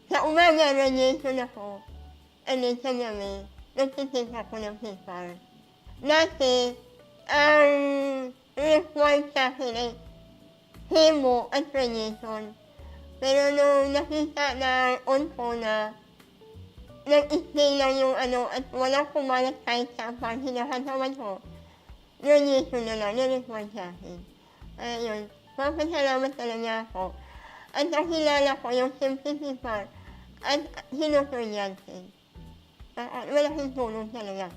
Sa umaga, radiation ako. And then sa gabi, nagtitake ako ng PPARS. Dati, ang required sa akin ay chemo at radiation. Pero nung nakita na on ko na nag-stay lang yung at walang kumalat kahit sa parang hinahatawan ko, radiation na lang, na-required sa akin. Kaya yun, papasalamat talaga ako. At nakilala ko yung PPARS at Dr. Jansen. Malaking tulong talaga.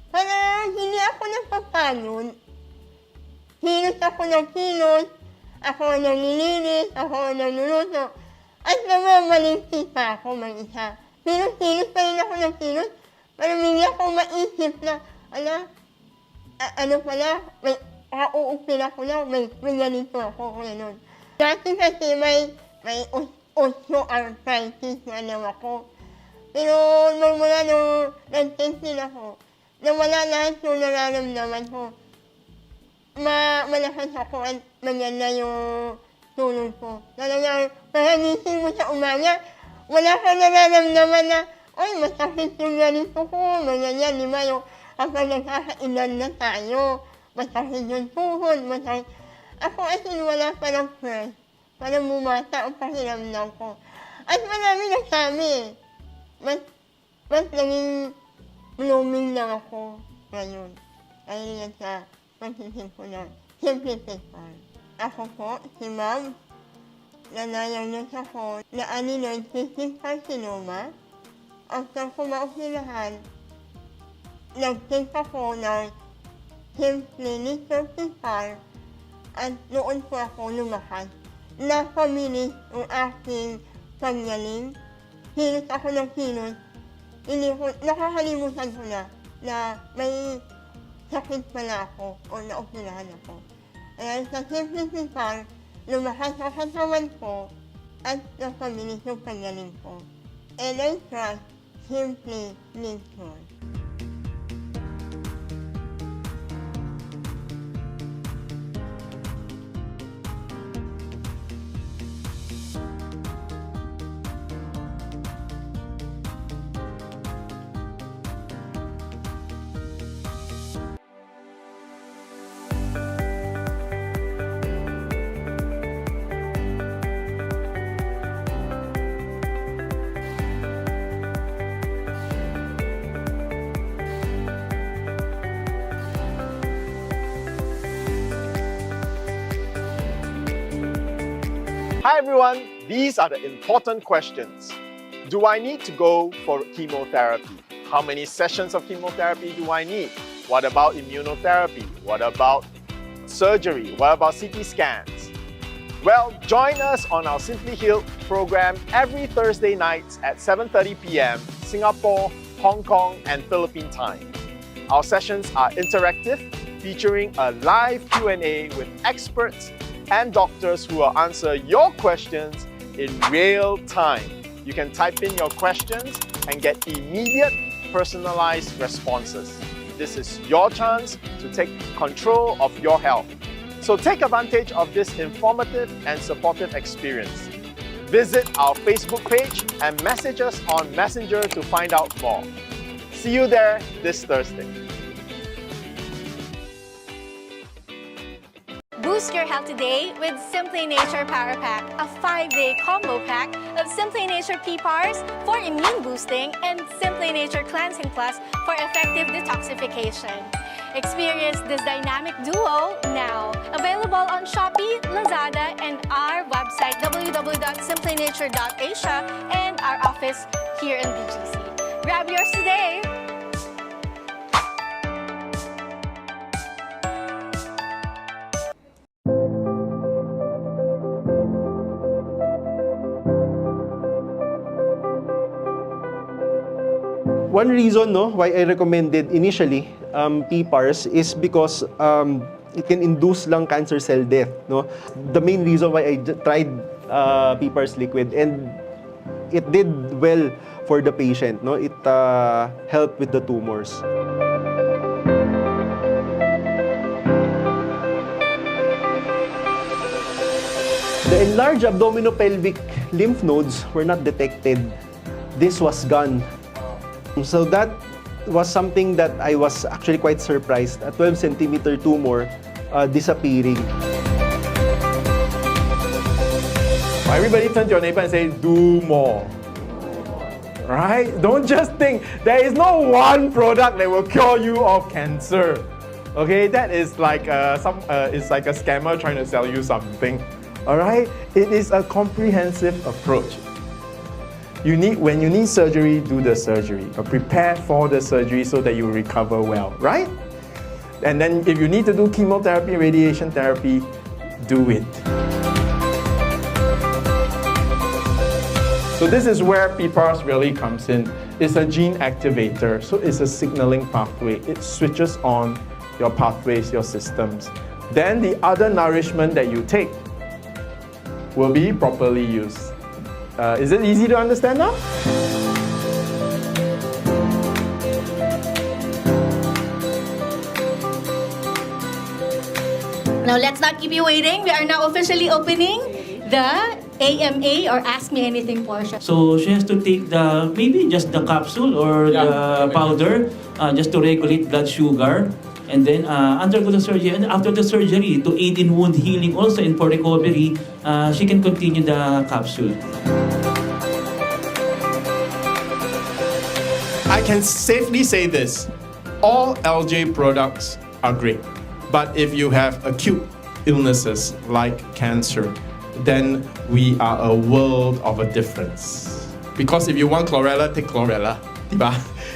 Parang hindi ako nagpapalon. Kilos ako ng kilos, ako naglilinis, ako nagluluto, at namamalimpi pa ako mag-isa. Pero kilos pa rin ako ng kilos, parang bigla akong maisip na, may uuupin ako na, may ganito ako, gano'n. Dati kasi may osteoarthritis na alam ako. Pero mula nung nag-test ako, nawala lahat yung nararamdaman ko. Malakas ako at maganda yung tulog ko. Talagang pahagising mo sa umaga, wala ka nararamdaman na, masakit yung ganito ko, ganyan, di ba yung kapag nagkakailan na tayo, masakit yung tuhod, masakit. Ako wala parang fresh, parang bumata ang pakiramdam ko. At marami nagsabi, mas naging blooming lang ako ngayon. Dahil yan sa pagsisin ko na simplification. Ako po, si Ma'am, nanayangyan ako na ng cystic carcinoma. After ko maoperahan, nag-take ako ng simplynature-inc at noon po ako lumakas. Napabilis ang aking paggaling. Kilos ako ng kilos. Nakakalimutan ko na may sakit pala ako o naoperahan ako. Kaya sa simplification, lumakas ang katawan ko at napabilis yung paggaling ko. And I trust Simply Nature. Hi everyone, these are the important questions. Do I need to go for chemotherapy? How many sessions of chemotherapy do I need? What about immunotherapy? What about surgery? What about CT scans? Well, join us on our Simply Healed program every Thursday nights at 7:30 p.m. Singapore, Hong Kong and Philippine time. Our sessions are interactive, featuring a live Q&A with experts and doctors who will answer your questions in real time. You can type in your questions and get immediate, personalized responses. This is your chance to take control of your health. So take advantage of this informative and supportive experience. Visit our Facebook page and message us on Messenger to find out more. See you there this Thursday. Boost your health today with Simply Nature Power Pack, a 5-day combo pack of Simply Nature PPARS for immune boosting and Simply Nature Cleansing Plus for effective detoxification. Experience this dynamic duo now. Available on Shopee, Lazada, and our website www.simplynature.asia and our office here in BGC. Grab yours today! One reason why I recommended initially PPARS is because it can induce lung cancer cell death. The main reason why I tried PPARS liquid, and it did well for the patient. It helped with the tumors. The enlarged abdominopelvic lymph nodes were not detected. This was gone. So that was something that I was actually quite surprised. A 12-centimeter tumor disappearing. Everybody turn to your neighbor and say, do more. Right? Don't just think there is no one product that will cure you of cancer. Okay, that is like it's like a scammer trying to sell you something. All right, it is a comprehensive approach. When you need surgery, do the surgery. Or prepare for the surgery so that you recover well, right? And then if you need to do chemotherapy, radiation therapy, do it. So this is where PPARS really comes in. It's a gene activator, so it's a signaling pathway. It switches on your pathways, your systems. Then the other nourishment that you take will be properly used. Is it easy to understand now? Now let's not keep you waiting. We are now officially opening the AMA or Ask Me Anything portion. So she has to take maybe just the capsule or the powder just to regulate blood sugar, and then undergo the surgery. And after the surgery, to aid in wound healing also and for recovery, she can continue the capsule. I can safely say this, all LJ products are great. But if you have acute illnesses like cancer, then we are a world of a difference. Because if you want chlorella, take chlorella. Diba?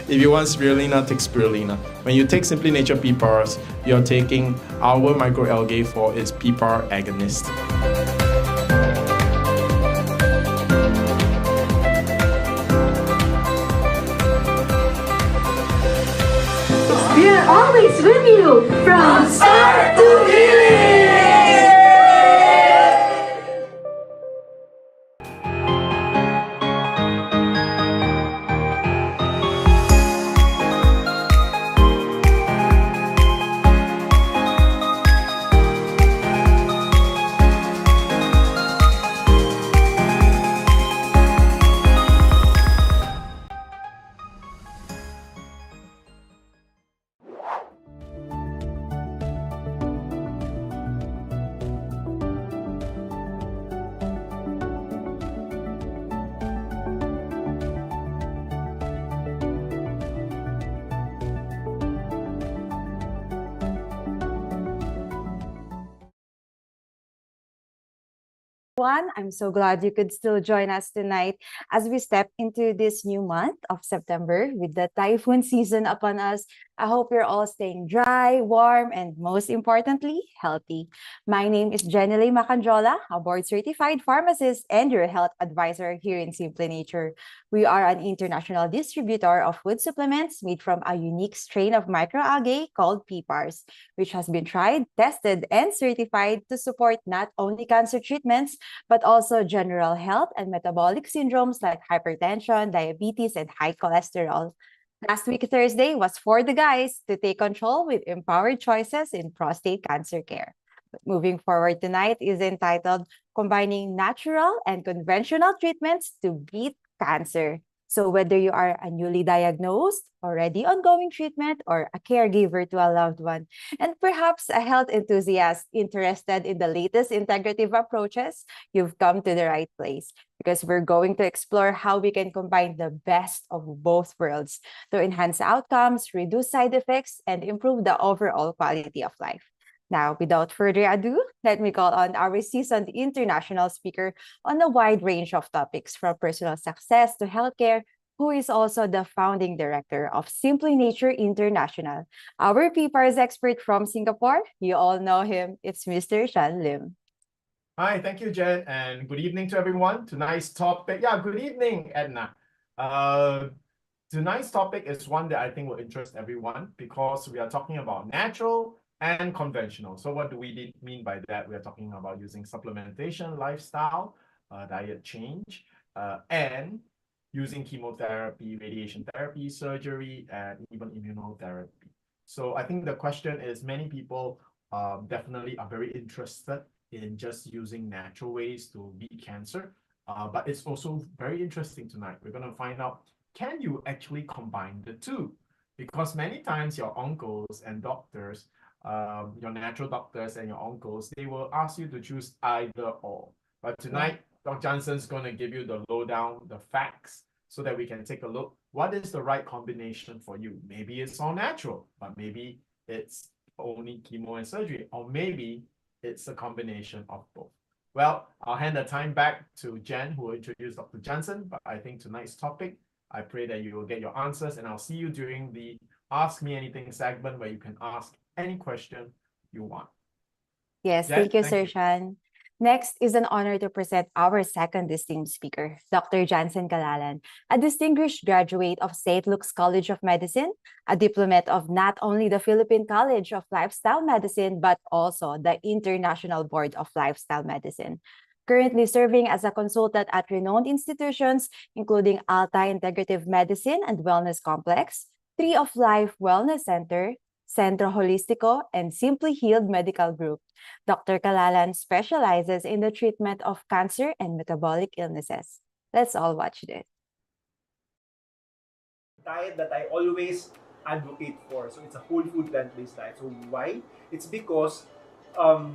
If you want spirulina, take spirulina. When you take Simply Nature PPARS, you're taking our microalgae for its PPAR agonist. We are always with you from start to finish. I'm so glad you could still join us tonight as we step into this new month of September with the typhoon season upon us. I hope you're all staying dry, warm, and most importantly, healthy. My name is Jhen Lim, a board-certified pharmacist and your health advisor here in Simply Nature. We are an international distributor of food supplements made from a unique strain of microalgae called PPARS, which has been tried, tested, and certified to support not only cancer treatments, but also general health and metabolic syndromes like hypertension, diabetes, and high cholesterol. Last week, Thursday, was for the guys to take control with empowered choices in prostate cancer care. But moving forward tonight is entitled Combining Natural and Conventional Treatments to Beat Cancer. So whether you are a newly diagnosed, already ongoing treatment, or a caregiver to a loved one, and perhaps a health enthusiast interested in the latest integrative approaches, you've come to the right place, because we're going to explore how we can combine the best of both worlds to enhance outcomes, reduce side effects, and improve the overall quality of life. Now, without further ado, let me call on our seasoned international speaker on a wide range of topics from personal success to healthcare, who is also the founding director of Simply Nature International. Our PPARS expert from Singapore, you all know him, it's Mr. Shyan Lim. Hi, thank you, Jen, and good evening to everyone. Tonight's topic, good evening, Edna. Tonight's topic is one that I think will interest everyone because we are talking about natural and conventional. So what do we mean by that? We are talking about using supplementation, lifestyle, diet change, and using chemotherapy, radiation therapy, surgery, and even immunotherapy. So I think the question is, many people definitely are very interested in just using natural ways to beat cancer. But it's also very interesting tonight. We're going to find out, can you actually combine the two? Because many times your uncles and doctors, your natural doctors and your uncles, they will ask you to choose either or. But tonight, Dr. Jansen's going to give you the lowdown, the facts, so that we can take a look. What is the right combination for you? Maybe it's all natural, but maybe it's only chemo and surgery, or maybe it's a combination of both. Well, I'll hand the time back to Jhen, who will introduce Dr. Jansen, but I think tonight's topic, I pray that you will get your answers, and I'll see you during the Ask Me Anything segment where you can ask any question you want. Yes, Jhen, thank you, thank Sir you. Shyan. Next is an honor to present our second distinguished speaker, Dr. Jansen Calalan, a distinguished graduate of St. Luke's College of Medicine, a diplomat of not only the Philippine College of Lifestyle Medicine, but also the International Board of Lifestyle Medicine. Currently serving as a consultant at renowned institutions, including Alta Integrative Medicine and Wellness Complex, Tree of Life Wellness Center, Centro Holistico, and Simply Healed Medical Group. Dr. Calalan specializes in the treatment of cancer and metabolic illnesses. Let's all watch this. Diet that I always advocate for. So it's a whole food plant-based diet. So why? It's because a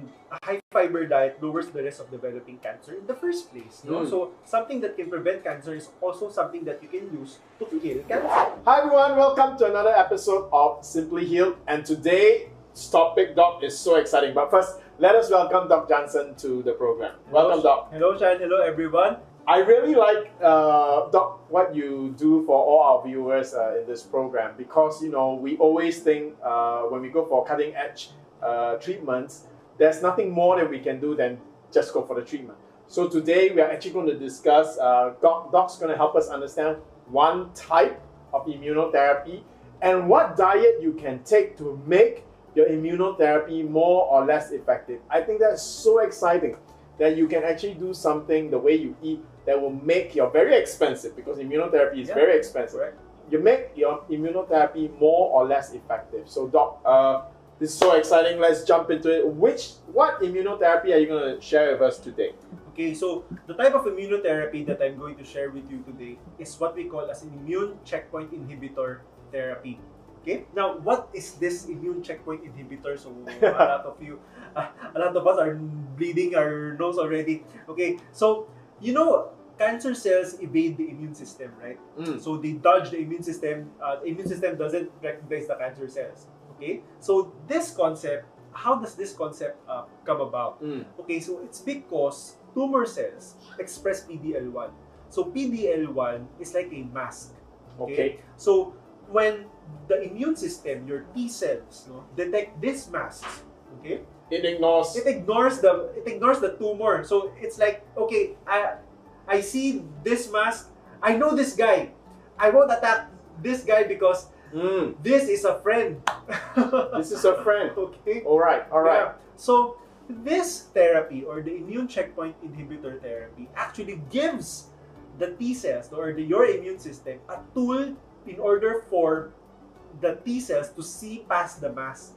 high fiber diet lowers the risk of developing cancer in the first place. No? So something that can prevent cancer is also something that you can use to kill cancer. Hi everyone, welcome to another episode of Simply Healed. And today's topic, Doc, is so exciting. But first, let us welcome Dr. Jansen to the program. Welcome, Doc. Hello, Shyan. Hello, everyone. I really like, Doc, what you do for all our viewers in this program, because, you know, we always think when we go for cutting edge treatments, there's nothing more that we can do than just go for the treatment. So today we are actually going to discuss, Doc's going to help us understand one type of immunotherapy and what diet you can take to make your immunotherapy more or less effective. I think that's so exciting that you can actually do something the way you eat that will make your very expensive, because immunotherapy is very expensive. Right. You make your immunotherapy more or less effective. So Doc, this is so exciting. Let's jump into it. What immunotherapy are you going to share with us today? Okay, so the type of immunotherapy that I'm going to share with you today is what we call as an immune checkpoint inhibitor therapy. Okay, now what is this immune checkpoint inhibitor? So a lot of us are bleeding our nose already. Okay, so you know, cancer cells evade the immune system, right? So they dodge the immune system. The immune system doesn't recognize the cancer cells. Okay, so this concept, how does this concept come about? Okay, so it's because tumor cells express PD-L1. So PD-L1 is like a mask. Okay. So when the immune system, your T cells, detect these masks, okay, It ignores the tumor. So it's like, okay, I see this mask, I know this guy, I won't attack this guy because this is a friend. This is a friend. Okay. All right. Yeah. So this therapy, or the immune checkpoint inhibitor therapy, actually gives the T cells, or your immune system, a tool in order for the T cells to see past the mask.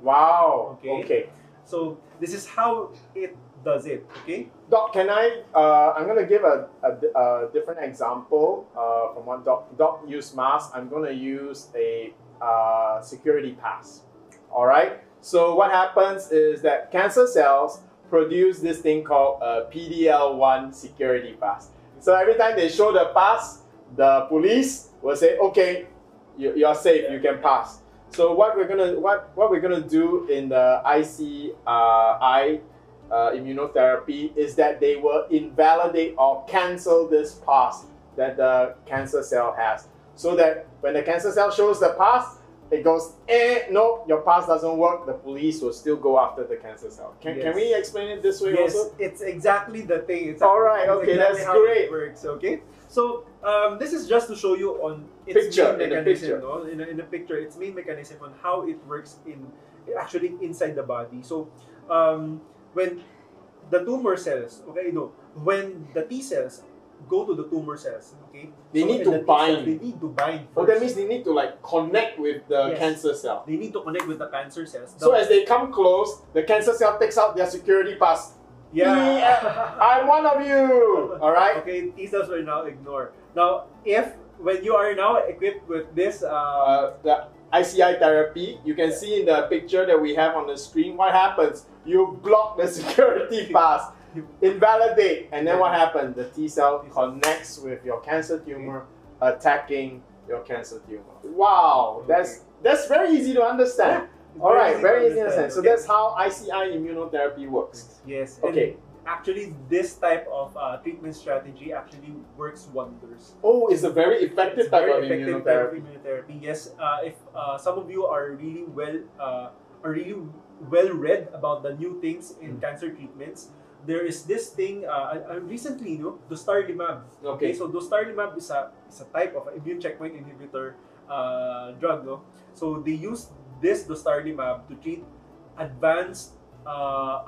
Wow. Okay. So this is how it does it. Okay. Doc, can I'm going to give a different example from what Doc used mask. I'm going to use a security pass. All right. So what happens is that cancer cells produce this thing called a PD-L1 security pass. So every time they show the pass, the police will say, "Okay, you're safe. You can pass." So what we're gonna do in the ICI immunotherapy is that they will invalidate or cancel this pass that the cancer cell has, so that when the cancer cell shows the pass, it goes, no, your pass doesn't work. The police will still go after the cancer cell. Can we explain it this way also? It's exactly the thing. All right, okay, exactly that's how great. It works, okay? So this is just to show you on its Picture, main in the mechanism, picture. no? In the picture, its main mechanism on how it works actually inside the body. So when the tumor cells, okay, when the T cells go to the tumor cells, okay, They need to bind. They need to bind Oh, first. that means they need to like connect with the Yes. cancer cell. They need to connect with the cancer cells. So as they come close, the cancer cell takes out their security pass. Yeah. I'm one of you. All right. Okay, T cells will now ignore. Now, when you are now equipped with this, The ICI therapy, you can see in the picture that we have on the screen, what happens? You block the security pass, invalidate, and then what happens? The T cell connects with your cancer tumor, attacking your cancer tumor. Wow, that's very easy to understand. All right, very easy to understand. So that's how ICI immunotherapy works. yes. Okay. And actually, this type of treatment strategy actually works wonders. Oh, it's a very effective It's type very of effective type of immunotherapy. immunotherapy. Yes, if some of you are really well read about the new things in cancer treatments, there is this thing recently, dostarlimab. Okay. So dostarlimab is a type of immune checkpoint inhibitor drug, no? So they use this dostarlimab to treat advanced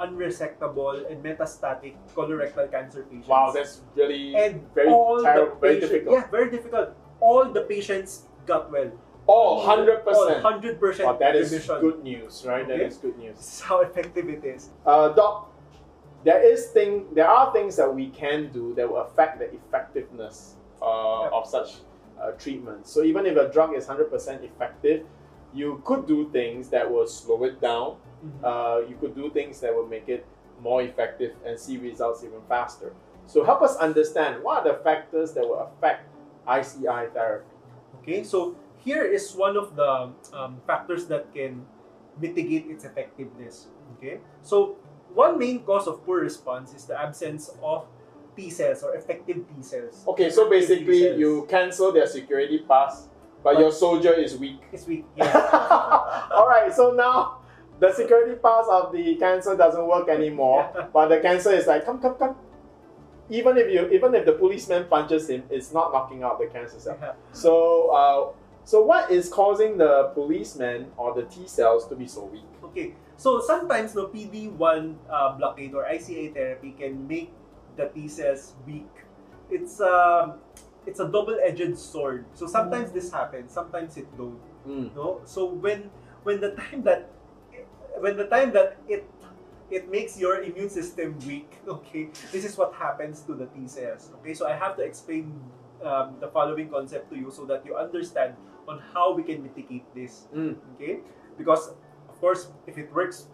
unresectable and metastatic colorectal cancer patients. Wow, that's really and very all terrible, the very patients, difficult. Yeah, very difficult. All the patients got well. Oh, 100%. 100% Oh, that is remission. good news, right? That Okay. is good news. This is how effective it is. Doc, there are things that we can do that will affect the effectiveness of such treatments. So even if a drug is 100% effective, you could do things that will slow it down. You could do things that will make it more effective and see results even faster. So help us understand what are the factors that will affect ICI therapy. Okay, so here is one of the factors that can mitigate its effectiveness. Okay, so one main cause of poor response is the absence of T cells or effective T cells. Okay, so Effective T basically cells. you cancel their security pass, but your soldier is weak. It's weak. Yes. All right, so now the security pass of the cancer doesn't work anymore, but the cancer is like, come. Even if the policeman punches him, it's not knocking out the cancer cell. Yeah. So what is causing the policeman or the T cells to be so weak? Okay, so sometimes the PD-1 blockade or ICA therapy can make the T cells weak. It's a double-edged sword. So sometimes this happens, sometimes it don't. No, so when the time that it makes your immune system weak, okay, this is what happens to the T cells. Okay, so I have to explain the following concept to you so that you understand on how we can mitigate this. Okay, because of course, if it works,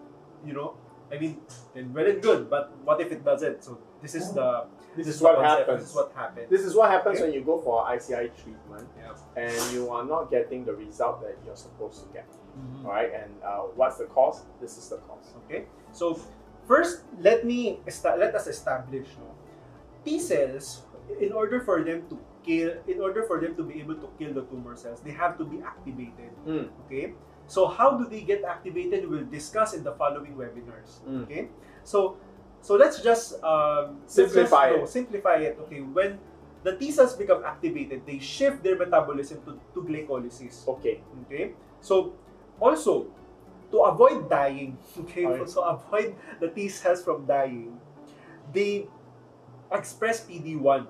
then well and good. But what if it doesn't? So this is the This is the what concept. happens. This is what happens. This is what happens Okay. when you go for ICI treatment Yeah. and you are not getting the result that you're supposed to get. Mhm. All right, and what's the cause? This is the cause. Okay, so first let us establish T cells. In order for them to be able to kill the tumor cells, they have to be activated. Okay, so how do they get activated? We'll discuss in the following webinars. Okay, so let's just Simplify it. Simplify it. Okay, when the T cells become activated, they shift their metabolism to glycolysis. Okay. Okay, so also to avoid dying, okay, Okay. so avoid the T cells from dying, they express PD-1,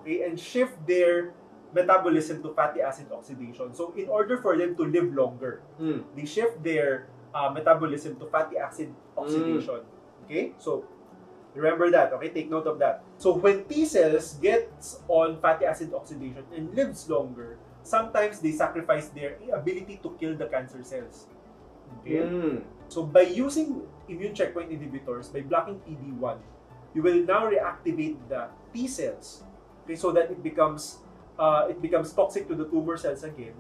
okay, and shift their metabolism to fatty acid oxidation. So in order for them to live longer, they shift their metabolism to fatty acid oxidation. Okay, so remember that. Okay, take note of that. So when T cells gets on fatty acid oxidation and lives longer, sometimes they sacrifice their ability to kill the cancer cells. Okay, so by using immune checkpoint inhibitors, by blocking PD-1, you will now reactivate the T cells. Okay, so that it becomes toxic to the tumor cells again.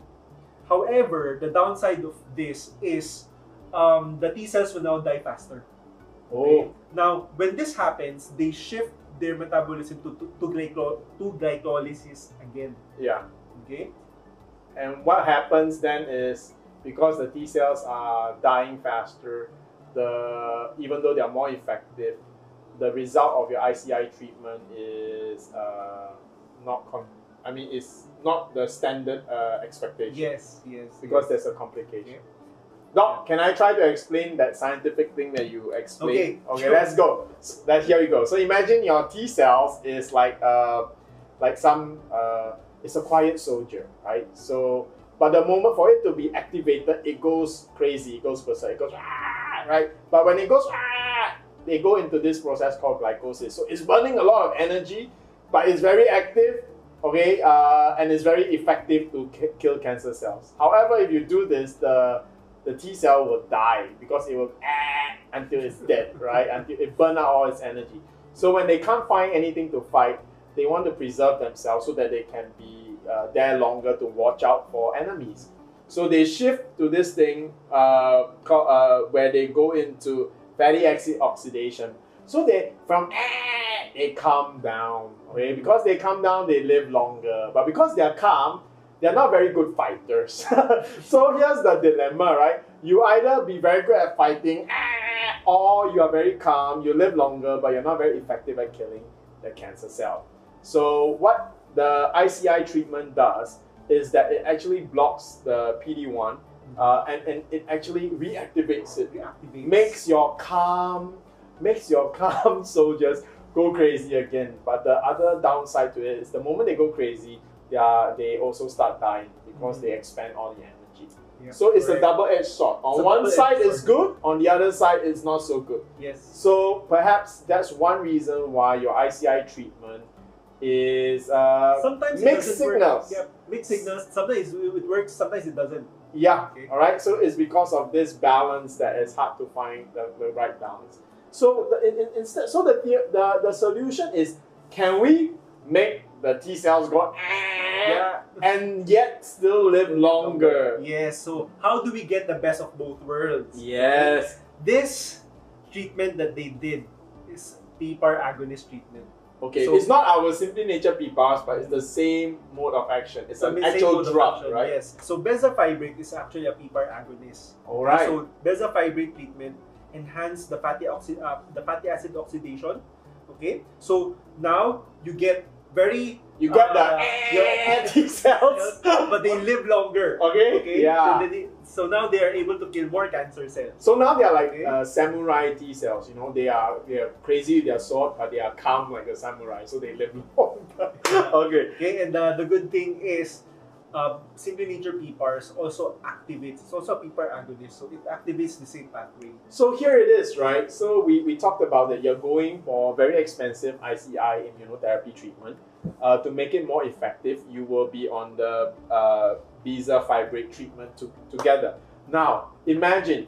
However, the downside of this is the T cells will now die faster. Okay? Now, when this happens, they shift their metabolism to glycolysis again. Yeah. Okay. And what happens then is, because the T cells are dying faster, even though they are more effective, the result of your ICI treatment is it's not the standard expectation. Yes. Because there's a complication. Doc, can I try to explain that scientific thing that you explained? Okay, sure. let's go. Here we go. So imagine your T cells is like it's a quiet soldier, right? So, but the moment for it to be activated, it goes crazy, it goes berserk, it goes right? But when it goes they go into this process called glycolysis. So it's burning a lot of energy, but it's very active, okay, and it's very effective to kill cancer cells. However, if you do this, the T cell will die because it will until it's dead, right? Until it burns out all its energy. So when they can't find anything to fight, they want to preserve themselves so that they can be there longer to watch out for enemies. So they shift to this thing called, where they go into fatty acid oxidation. So they calm down, okay? Because they calm down, they live longer. But because they're calm, they're not very good fighters. So here's the dilemma, right? You either be very good at fighting, or you are very calm, you live longer, but you're not very effective at killing the cancer cell. So what the ICI treatment does is that it actually blocks the PD-1 and it actually reactivates it. Makes your calm soldiers go crazy again. But the other downside to it is the moment they go crazy, they also start dying because they expend all the energy. Yeah, so it's correct. a double-edged sword. On one side it's good, on the other side it's not so good. Yes. So perhaps that's one reason why your ICI treatment is Sometimes mixed it doesn't signals. work. Yeah, mixed signals. Sometimes it works, sometimes it doesn't. Yeah, Okay. all right. So it's because of this balance that it's hard to find the right balance. So instead, so the solution is, can we make the T cells go and yet still live longer? Yes. So how do we get the best of both worlds? Yes. This treatment that they did is PPAR agonist treatment. Okay, So- it's not our Simply Nature PPARS, but it's the same mode of action. It's an Same actual mode of drug, action, right? Yes. So bezafibrate is actually a PPAR agonist. All right. So bezafibrate treatment enhance the fatty acid oxidation. Okay. So now you get very You got your- the T cells. but they live longer. Okay, Okay. yeah. So now they are able to kill more cancer cells. So now they are like Okay. samurai T cells. You know, they are crazy with their sword, but they are calm like a samurai, so they live longer. Okay. Okay. And the good thing is, Simply Nature PPARS also activates. It's also a PPAR agonist, so it activates the same pathway. So here it is, right? So we talked about that you're going for very expensive ICI immunotherapy treatment. To make it more effective, you will be on the bezafibrate treatment together. Now, imagine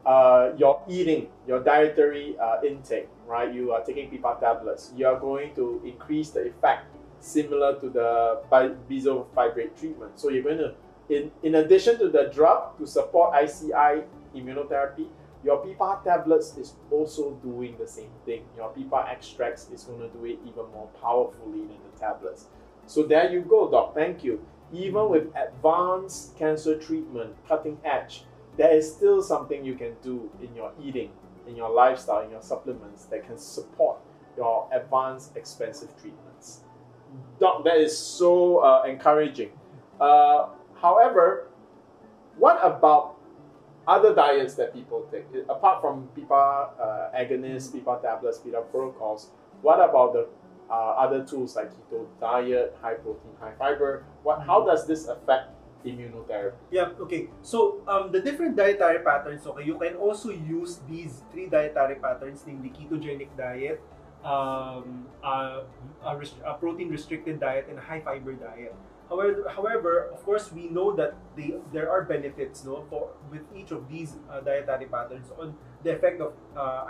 you're eating, your dietary intake, right? You are taking PPAR tablets. You are going to increase the effect similar to the bezafibrate treatment. So you're going to, in addition to the drug to support ICI immunotherapy, your PPAR tablets is also doing the same thing. Your PPAR extracts is going to do it even more powerfully than the tablets. So there you go, Doc. Thank you. Even with advanced cancer treatment, cutting edge, there is still something you can do in your eating, in your lifestyle, in your supplements that can support your advanced, expensive treatments. Doc, that is so encouraging. However, what about other diets that people take? Apart from PPAR agonists, PPAR tablets, PPAR protocols, what about the other tools like keto diet, high protein, high fiber? How does this affect immunotherapy? Yeah, okay. So the different dietary patterns, okay, you can also use these 3 dietary patterns, namely ketogenic diet, a protein restricted diet, and a high fiber diet. However, of course, we know that there are benefits, with each of these dietary patterns on the effect of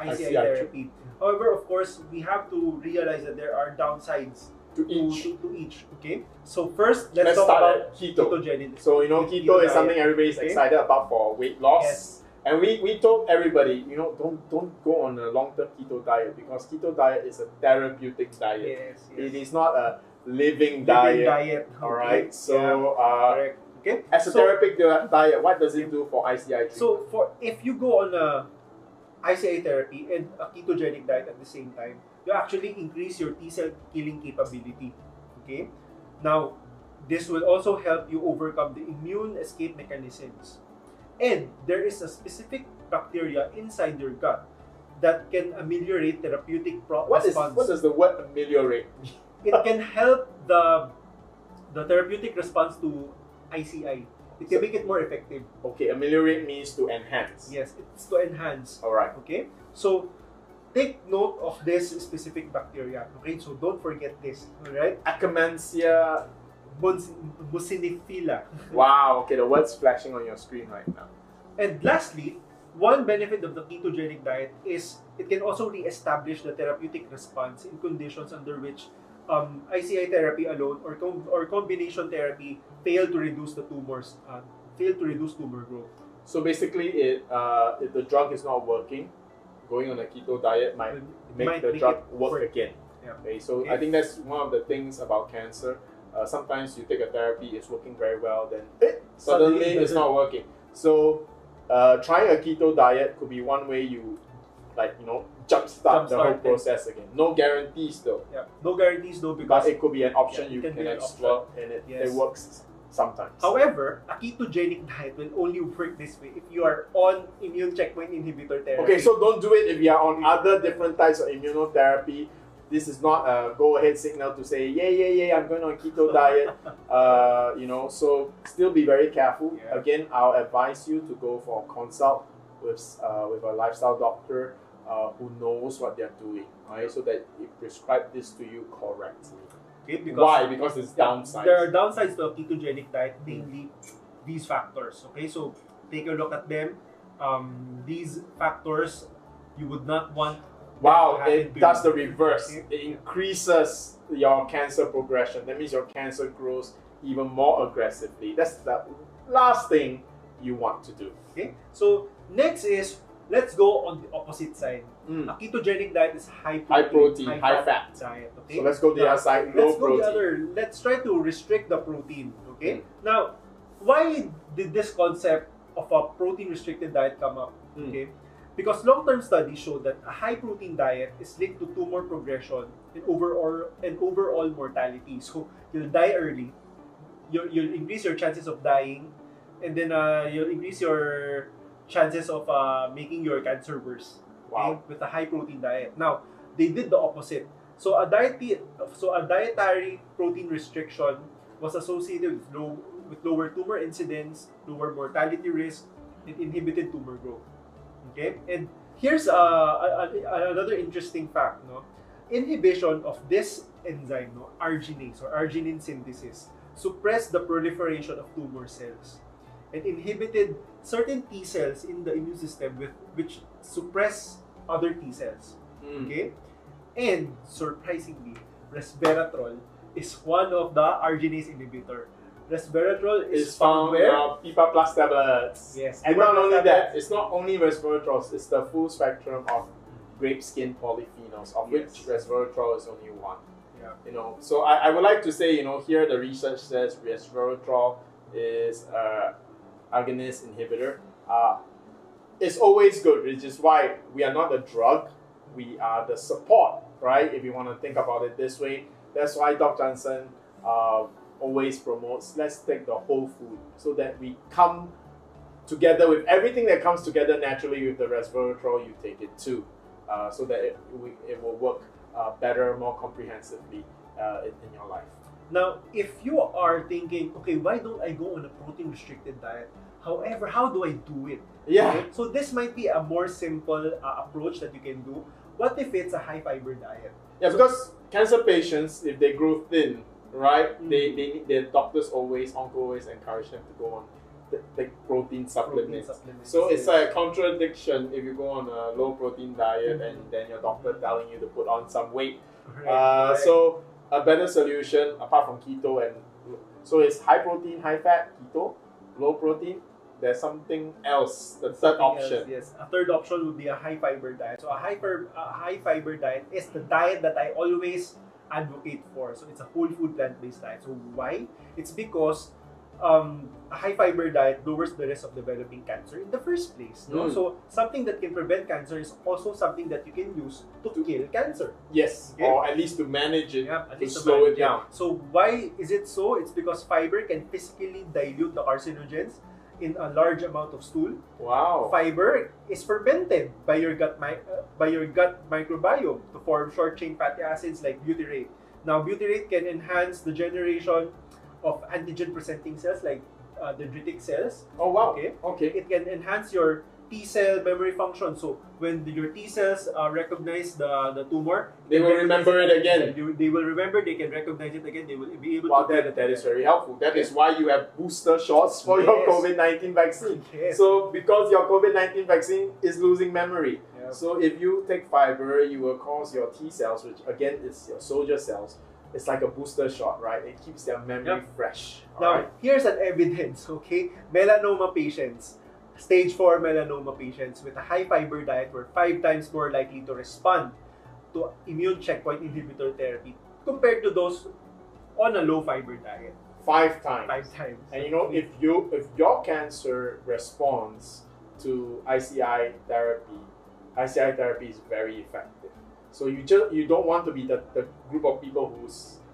ICI therapy. However, of course, we have to realize that there are downsides To each. Okay, so first Let's let's talk start about at keto. ketogenic. So keto is diet. something everybody's Okay. excited about for weight loss. Yes. And we told everybody, don't go on a long-term keto diet because keto diet is a therapeutic diet. Yes. It is not a living Living diet. diet. All right. Okay. So Correct. Okay. as a therapeutic diet, what does it do for ICI treatment? So if you go on a ICI therapy and a ketogenic diet at the same time, you actually increase your T cell killing capability. Okay. Now, this will also help you overcome the immune escape mechanisms. And there is a specific bacteria inside your gut that can ameliorate therapeutic response. What does the word ameliorate mean? It can help the therapeutic response to ICI. It can make it more effective. Okay, ameliorate means to enhance. Yes, it's to enhance. All right. Okay, so take note of this specific bacteria. Okay, so don't forget this. All right, Akkermansia. Mucinifila. Wow, okay, the word's flashing on your screen right now. And lastly, one benefit of the ketogenic diet is it can also re-establish the therapeutic response in conditions under which ICI therapy alone or combination therapy fail to reduce the tumors, fail to reduce tumor growth. So basically, if the drug is not working, going on a keto diet might make the drug work again. Yeah. Okay, so I think that's one of the things about cancer. Sometimes you take a therapy, it's working very well, then suddenly it's not working. So trying a keto diet could be one way you, jumpstart the whole process again. No guarantees though. Yeah, no guarantees though, because But it could be an option you can can be an explore, and it works sometimes. However, a ketogenic diet will only work this way if you are on immune checkpoint inhibitor therapy. Okay, so don't do it if you are on other different types of immunotherapy. This is not a go-ahead signal to say, yeah, I'm going on a keto diet. So still be very careful. Yeah. Again, I'll advise you to go for a consult with a lifestyle doctor who knows what they're doing, right? So that he prescribe this to you correctly. Okay, Why? Because it's downsides. There are downsides to a ketogenic diet, mainly these factors. Okay, so take a look at them. These factors you would not want. Wow, to happen it to does you. the reverse. Okay. It increases your cancer progression. That means your cancer grows even more aggressively. That's the last thing you want to do. Okay, so next is, let's go on the opposite side. Mm. A ketogenic diet is high protein, high fat. diet. Okay, So let's go the other side, low let's go the protein. other. Let's try to restrict the protein. Okay, Mm. now why did this concept of a protein restricted diet come up? Mm. Okay, because long-term studies show that a high protein diet is linked to tumor progression and overall mortality. So you'll die early. You'll increase your chances of dying, and then you'll increase your chances of making your cancer worse. Wow. Okay, with a high protein diet. Now they did the opposite. So a dietary protein restriction was associated with lower tumor incidence, lower mortality risk, and inhibited tumor growth. Okay, and here's another interesting fact. No, inhibition of this enzyme, no, arginase or arginine synthesis, suppressed the proliferation of tumor cells, and inhibited certain T cells in the immune system which suppress other T cells. Mm. Okay, and surprisingly, resveratrol is one of the arginase inhibitor. Resveratrol is found in where? PPARS tablets. Yes. And not PPARS only that, tablets. it's not only resveratrol, it's the full spectrum of grape skin polyphenols, of which resveratrol is only one. Yeah. So I would like to say, here the research says resveratrol is agonist inhibitor. It's always good, which is why we are not a drug, we are the support, right? If you want to think about it this way. That's why Dr. Jansen always promotes, let's take the whole food, so that we come together with everything that comes together naturally with the resveratrol, you take it too, so that it will work better, more comprehensively in your life. Now, if you are thinking, okay, why don't I go on a protein restricted diet? However, how do I do it? Yeah. Okay? So this might be a more simple approach that you can do. What if it's a high fiber diet? Yeah, because cancer patients, if they grow thin, right, their doctors always encourage them to go on the protein supplements. So it's a contradiction if you go on a low protein diet and then your doctor telling you to put on some weight. Right. So a better solution apart from keto, and so it's high protein, high fat, keto, low protein. There's something else, the third option. Yes, a third option would be a high fiber diet. So a high fiber diet is the diet that I always advocate for. So it's a whole food plant-based diet. So why? It's because a high fiber diet lowers the risk of developing cancer in the first place. No? So something that can prevent cancer is also something that you can use to kill cancer. Yes, Okay? or at least to manage it, Yeah, at to least slow it yeah. down. So why is it so? It's because fiber can physically dilute the carcinogens in a large amount of stool. Wow. Fiber is fermented by your gut microbiome to form short-chain fatty acids like butyrate. Now, butyrate can enhance the generation of antigen-presenting cells like dendritic cells. Oh wow. Okay. Okay. It can enhance your T cell memory function. So when your T cells recognize the tumor, They will remember it again. They will remember. They can recognize it again. They will be able Wow, to. that is very helpful. That is why you have booster shots for your Yes. COVID-19 vaccine. Yes. So because your COVID-19 vaccine is losing memory. Yeah. So if you take fiber, you will cause your T cells, which again is your soldier cells. It's like a booster shot, right? It keeps their memory fresh. Now, Alright? here's an evidence, okay? Melanoma patients, stage 4 melanoma patients with a high fiber diet were 5 times more likely to respond to immune checkpoint inhibitor therapy compared to those on a low fiber diet. 5 times. 5 times. And you know, if your cancer responds to ICI therapy is very effective. So you don't want to be the group of people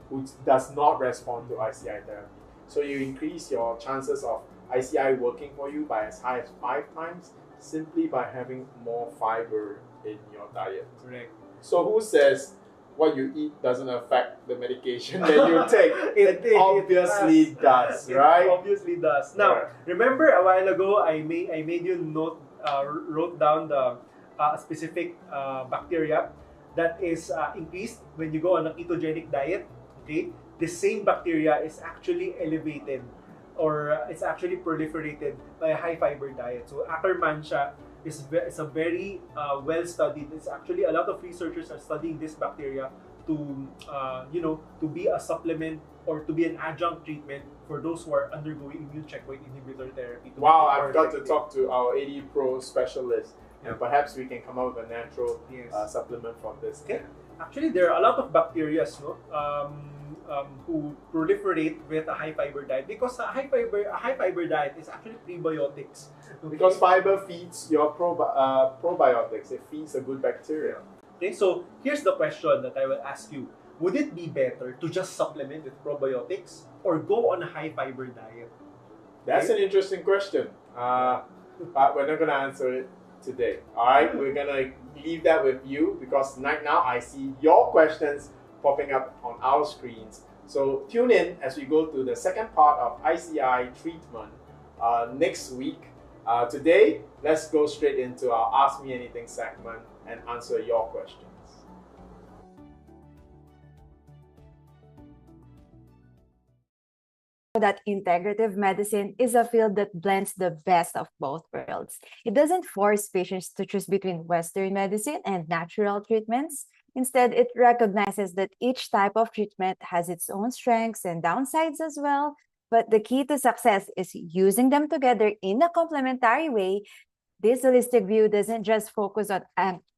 who does not respond to ICI therapy. So you increase your chances of ICI working for you by as high as 5 times simply by having more fiber in your diet. Correct. So who says what you eat doesn't affect the medication that you take? It obviously does, right? It obviously does. Now, remember a while ago I made you wrote down the specific bacteria that is increased when you go on a ketogenic diet. Okay, the same bacteria is actually elevated or it's actually proliferated by a high fiber diet. So Akkermansia is a very well studied. It's actually a lot of researchers are studying this bacteria to to be a supplement or to be an adjunct treatment for those who are undergoing immune checkpoint inhibitor therapy. Wow, I've got to talk to our AD Pro specialist, and perhaps we can come up with a natural supplement from this. Okay. Actually, there are a lot of bacteria, who proliferate with a high fiber diet because a high fiber diet is actually prebiotics. Okay? Because fiber feeds your probiotics. It feeds a good bacteria. Okay, so here's the question that I will ask you. Would it be better to just supplement with probiotics or go on a high fiber diet? That's an interesting question. But we're not going to answer it today. All right, we're going to leave that with you because right now I see your questions popping up on our screens. So tune in as we go to the second part of ICI treatment next week. Today, let's go straight into our Ask Me Anything segment and answer your questions. That integrative medicine is a field that blends the best of both worlds. It doesn't force patients to choose between Western medicine and natural treatments. Instead, it recognizes that each type of treatment has its own strengths and downsides as well. But the key to success is using them together in a complementary way. This holistic view doesn't just focus on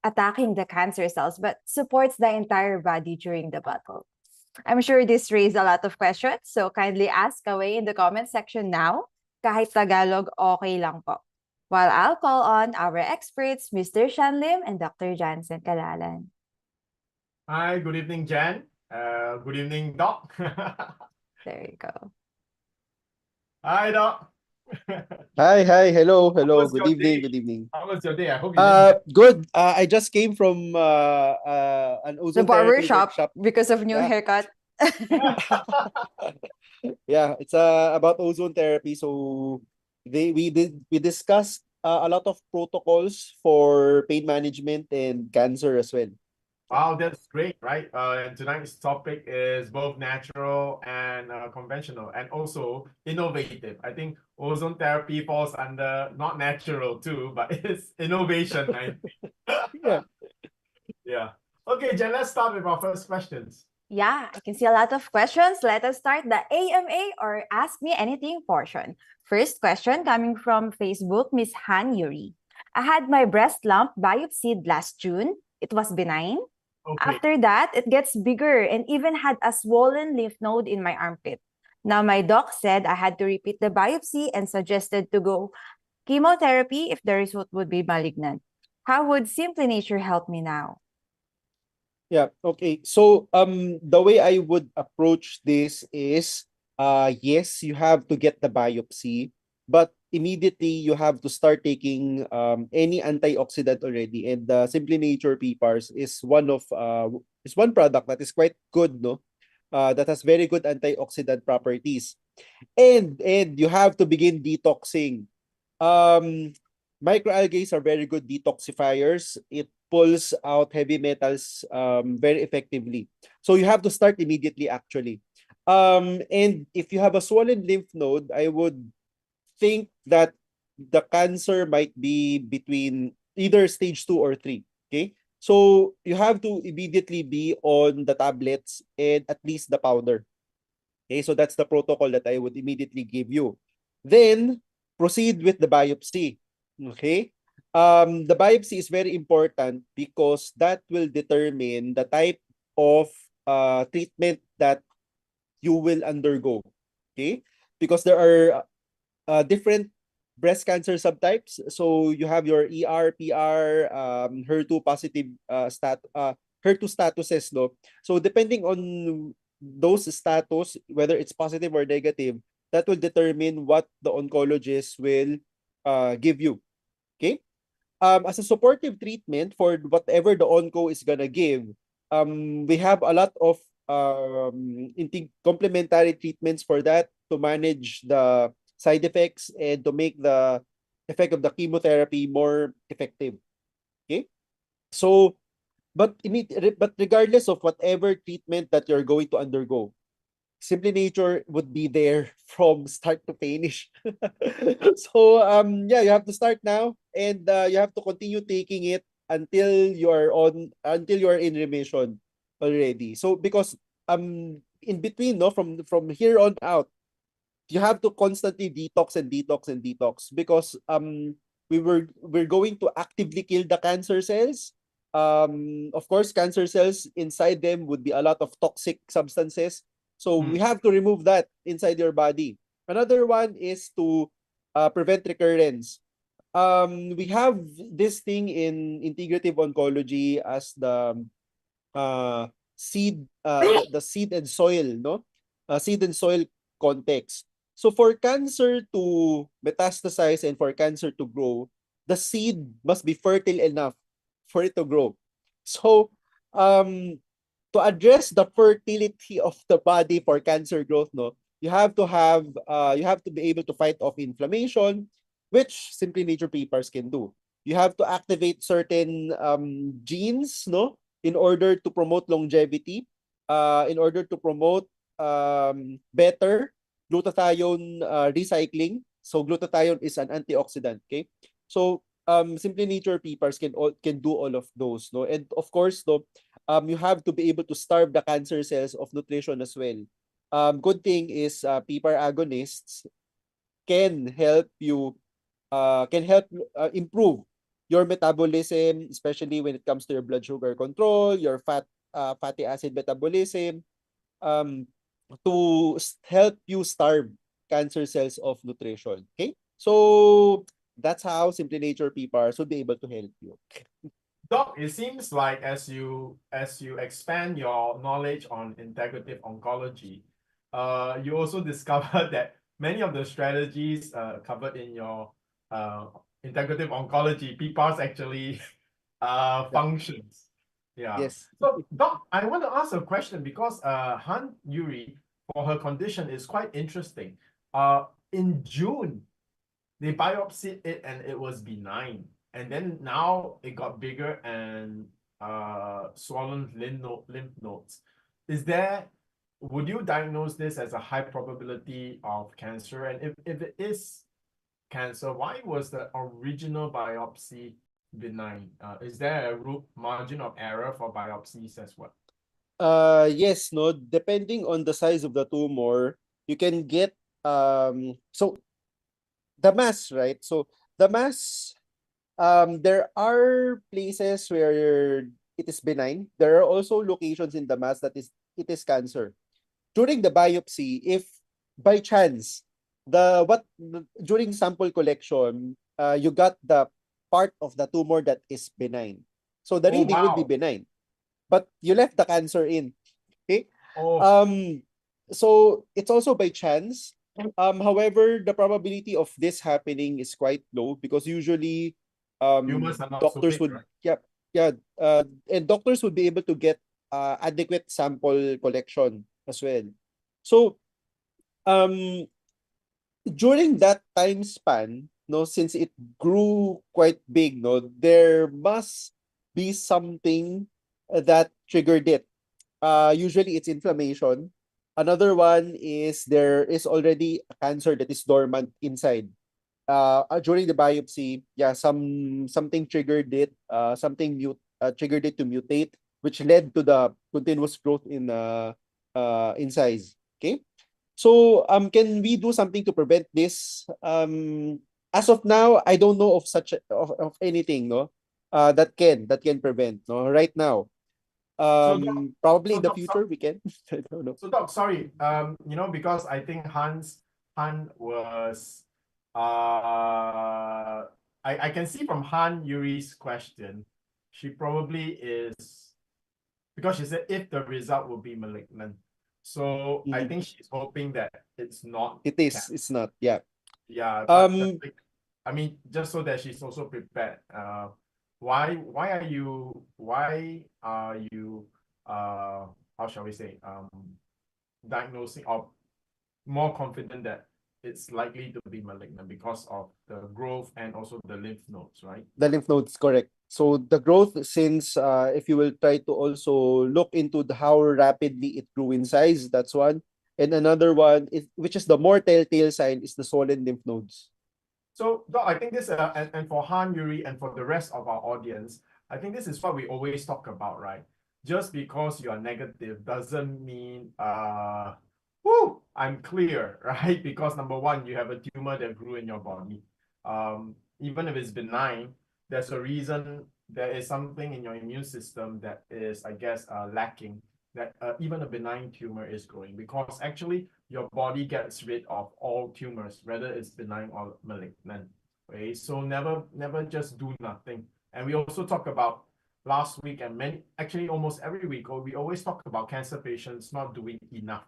attacking the cancer cells, but supports the entire body during the battle. I'm sure this raised a lot of questions, so kindly ask away in the comment section now. Kahit Tagalog, okay lang po. While I'll call on our experts, Mr. Shyan Lim and Dr. Jansen Kalalan. Hi, good evening, Jhen. Good evening, Doc. There you go. Hi, Doc. Hi, hello, How was good your evening, day? good evening. How was your day? I hope you didn't Good. I just came from an The ozone barber therapy shop workshop. because of new Yeah. haircut. Yeah, it's about ozone therapy. So we discussed a lot of protocols for pain management and cancer as well. Wow, that's great, right? And tonight's topic is both natural and conventional, and also innovative. I think ozone therapy falls under not natural too, but it's innovation, I think. Yeah. Yeah. Okay, Jen, let's start with our first questions. Yeah, I can see a lot of questions. Let us start the AMA or Ask Me Anything portion. First question coming from Facebook, Miss Han Yuri. I had my breast lump biopsied last June. It was benign. Okay. After that, it gets bigger and even had a swollen lymph node in my armpit. Now, my doc said I had to repeat the biopsy and suggested to go chemotherapy if the result would be malignant. How would Simply Nature help me now? Yeah, okay. So the way I would approach this is yes, you have to get the biopsy, but immediately you have to start taking any antioxidant already. And the Simply Nature PPARS is one product that is quite good, no? That has very good antioxidant properties. And you have to begin detoxing. microalgae are very good detoxifiers. It pulls out heavy metals very effectively. So you have to start immediately actually. And if you have a swollen lymph node, I would think that the cancer might be between either stage 2 or 3. Okay? So you have to immediately be on the tablets and at least the powder. Okay, so that's the protocol that I would immediately give you. Then proceed with the biopsy. Okay? The biopsy is very important because that will determine the type of treatment that you will undergo. Okay? Because there are different breast cancer subtypes. So you have your ER, PR, HER2 positive HER2 statuses, no? So depending on those status, whether it's positive or negative, that will determine what the oncologist will give you. Okay? As a supportive treatment for whatever the onco is gonna give, we have a lot of complementary treatments for that to manage the side effects and to make the effect of the chemotherapy more effective. Okay? So, but regardless of whatever treatment that you're going to undergo, Simply Nature would be there from start to finish. So yeah, you have to start now and you have to continue taking it until you are in remission already. So because in between, no, from here on out, you have to constantly detox and detox and detox because we're going to actively kill the cancer cells. Of course, cancer cells inside them would be a lot of toxic substances. So we have to remove that inside your body. Another one is to prevent recurrence. We have this thing in integrative oncology as the the seed and soil, no? Seed and soil context. So for cancer to metastasize and for cancer to grow, the seed must be fertile enough for it to grow. So to address the fertility of the body for cancer growth, no, you have to be able to fight off inflammation, which Simply Nature PPARS can do. You have to activate certain genes, no, in order to promote longevity, in order to promote better glutathione recycling. So glutathione is an antioxidant, okay? So Simply Nature PPARS can do all of those, no? And of course, no, you have to be able to starve the cancer cells of nutrition as well. Good thing is PPAR agonists can help you improve your metabolism, especially when it comes to your blood sugar control, your fatty acid metabolism, to help you starve cancer cells of nutrition. Okay, so that's how Simply Nature PPARS would be able to help you. Doc, it seems like as you expand your knowledge on integrative oncology, you also discovered that many of the strategies covered in your integrative oncology, PPARS actually functions. Yeah. Yes. So, Doc, I want to ask a question because Han Yuri, for her condition, is quite interesting. In June, they biopsied it and it was benign. And then now it got bigger and swollen lymph nodes. Would you diagnose this as a high probability of cancer? And if it is cancer, why was the original biopsy benign? Is there a margin of error for biopsies as well? Yes, no, depending on the size of the tumor, you can get so the mass, right? So the mass, there are places where it is benign. There are also locations in the mass that it is cancer. During the biopsy, if by chance during sample collection, you got the part of the tumor that is benign, so the reading would be benign, but you left the cancer in. Okay. So it's also by chance. However, the probability of this happening is quite low because usually Humans are not so doctors big, would right? and doctors would be able to get adequate sample collection as well. So during that time span, no, since it grew quite big, no, there must be something that triggered it. Usually it's inflammation. Another one is there is already a cancer that is dormant inside. During the biopsy, yeah, something triggered it. Triggered it to mutate, which led to the continuous growth in size. Okay, so can we do something to prevent this? As of now, I don't know of of anything, no, that can prevent, no, right now. So, Doc, Probably so in the Doc, future we can. I don't know. so Doc, sorry, because I think Han was, I can see from Han Yuri's question, she probably is, because she said if the result will be malignant. So I think she's hoping that it's not. It is. It's not. Yeah. Yeah, but I mean, just so that she's also prepared. Why are you how shall we say, diagnosing or more confident that it's likely to be malignant because of the growth and also the lymph nodes, right? The lymph nodes, correct. So the growth, since if you will try to also look into how rapidly it grew in size, that's one. And another one, which is the more telltale sign, is the swollen lymph nodes. So, Doc, I think this, and for Han, Yuri, and for the rest of our audience, I think this is what we always talk about, right? Just because you are negative doesn't mean, I'm clear, right? Because number one, you have a tumor that grew in your body. Even if it's benign, there's a reason, there is something in your immune system that is, I guess, lacking, that even a benign tumor is growing, because actually your body gets rid of all tumors, whether it's benign or malignant. Okay, so never just do nothing. And we also talk about last week, and actually almost every week, or we always talk about cancer patients not doing enough.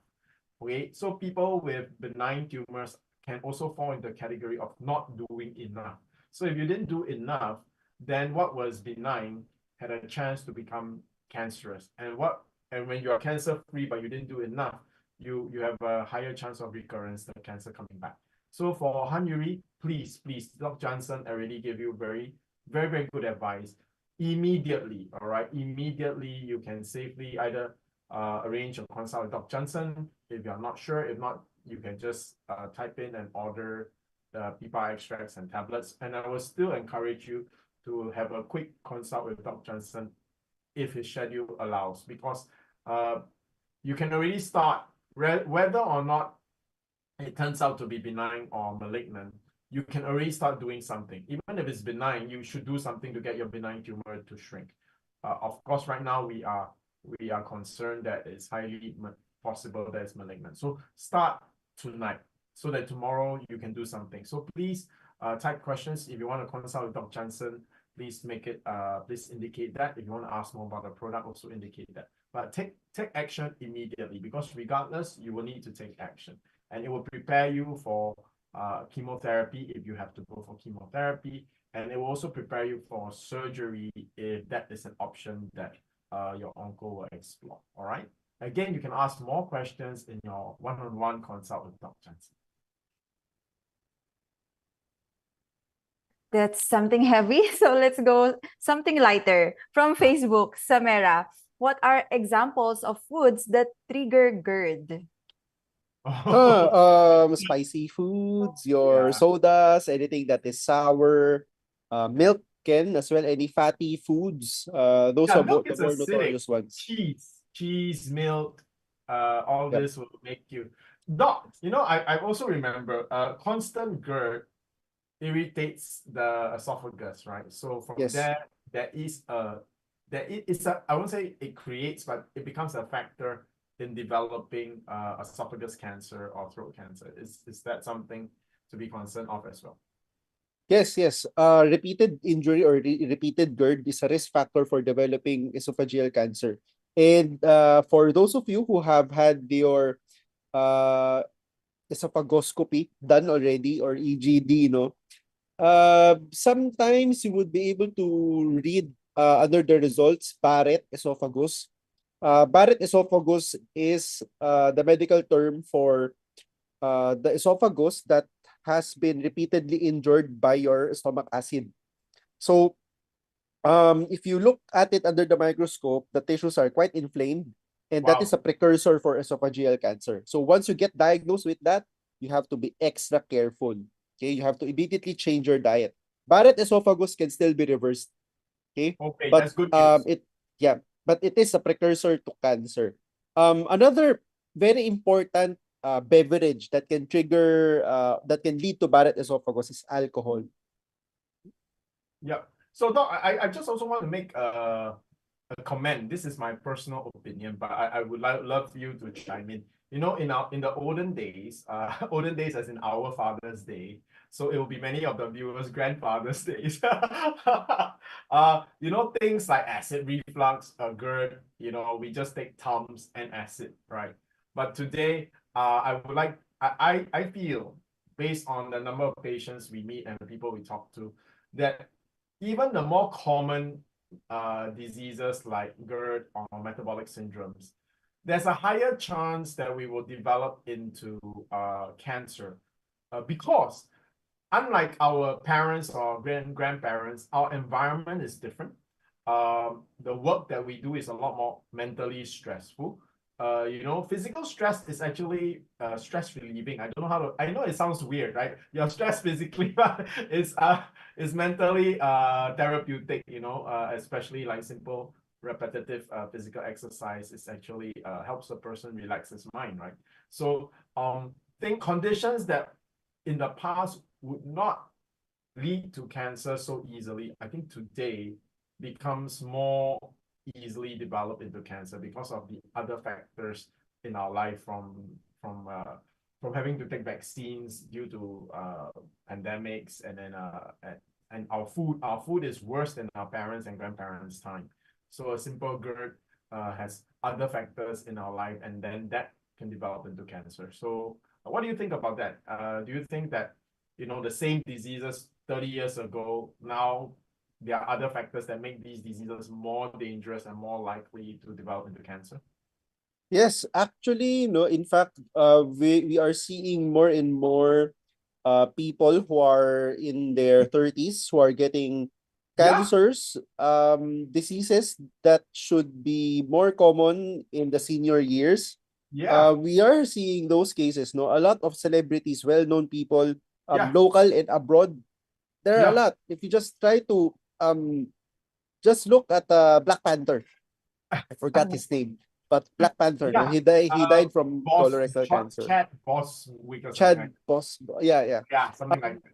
Okay, so people with benign tumors can also fall into the category of not doing enough. So if you didn't do enough, then what was benign had a chance to become cancerous. And when you are cancer free but you didn't do enough, you have a higher chance of recurrence, the cancer coming back. So for Han Yuri, please, Dr. Jansen already gave you very, very, very good advice. Immediately, all right? Immediately, you can safely either arrange a consult with Dr. Jansen. If you're not sure, if not, you can just type in and order the PPAR extracts and tablets. And I will still encourage you to have a quick consult with Dr. Jansen if his schedule allows, because you can already start, whether or not it turns out to be benign or malignant, you can already start doing something. Even if it's benign, you should do something to get your benign tumor to shrink. Of course, right now we are concerned that it's highly possible that it's malignant. So start tonight so that tomorrow you can do something. So please type questions. If you want to consult with Dr. Jansen, please make it, please indicate that. If you want to ask more about the product, also indicate that. But take action immediately, because regardless, you will need to take action. And it will prepare you for chemotherapy if you have to go for chemotherapy. And it will also prepare you for surgery if that is an option that your onco will explore. All right. Again, you can ask more questions in your one-on-one consult with Dr. Jansen. That's something heavy. So let's go something lighter. From Facebook, Samera, what are examples of foods that trigger GERD? Spicy foods, your sodas, anything that is sour, milk can as well, any fatty foods. Those are milk the is more acidic. notorious ones. Cheese, milk, all this will make you. Doc, I also remember constant GERD irritates the esophagus, right? So from there is a, I won't say it creates, but it becomes a factor in developing esophagus cancer or throat cancer. Is that something to be concerned of as well? Yes. Repeated injury or repeated GERD is a risk factor for developing esophageal cancer. And for those of you who have had your esophagoscopy done already, or EGD, sometimes you would be able to read under the results Barrett esophagus. Barrett esophagus is the medical term for the esophagus that has been repeatedly injured by your stomach acid. So, if you look at it under the microscope, the tissues are quite inflamed, and that Wow. is a precursor for esophageal cancer. So once you get diagnosed with that, you have to be extra careful. Okay, you have to immediately change your diet. Barrett esophagus can still be reversed. Okay, Okay, but that's good news. but it is a precursor to cancer. Another very important beverage that can trigger that can lead to Barrett esophagus is alcohol. Yeah. So Doc, I just also want to make a comment. This is my personal opinion, but I would love you to chime in. You know, in the olden days, olden days as in our Father's Day, so it will be many of the viewers' grandfather's days. You know, things like acid reflux, GERD, you know, we just take Tums and acid, right? But today, I would like, I feel, based on the number of patients we meet and the people we talk to, that even the more common diseases like GERD or metabolic syndromes, there's a higher chance that we will develop into cancer because unlike our parents or grandparents, our environment is different. The work that we do is a lot more mentally stressful. You know, physical stress is actually stress relieving. I don't know how to. I know it sounds weird, right? You're stressed physically, but it's mentally therapeutic. You know, especially like simple repetitive physical exercise is actually helps the person relax his mind, right? So think conditions that in the past would not lead to cancer so easily, I think today becomes more easily developed into cancer because of the other factors in our life from having to take vaccines due to pandemics and then and our food is worse than our parents and grandparents' time. So a simple GERD has other factors in our life, and then that can develop into cancer. So what do you think about that? Do you think that, you know, the same diseases 30 years ago, now there are other factors that make these diseases more dangerous and more likely to develop into cancer? Yes, actually, no. In fact, we are seeing more and more people who are in their 30s who are getting cancers, diseases that should be more common in the senior years. Yeah. We are seeing those cases, no? A lot of celebrities, well-known people, Yeah. local and abroad. There are a Yeah. lot. If you just try to just look at Black Panther. I forgot his name, but Black Panther, no? Yeah. He died from colorectal cancer. Chad Boswick or Chad something. yeah. Yeah, something like that.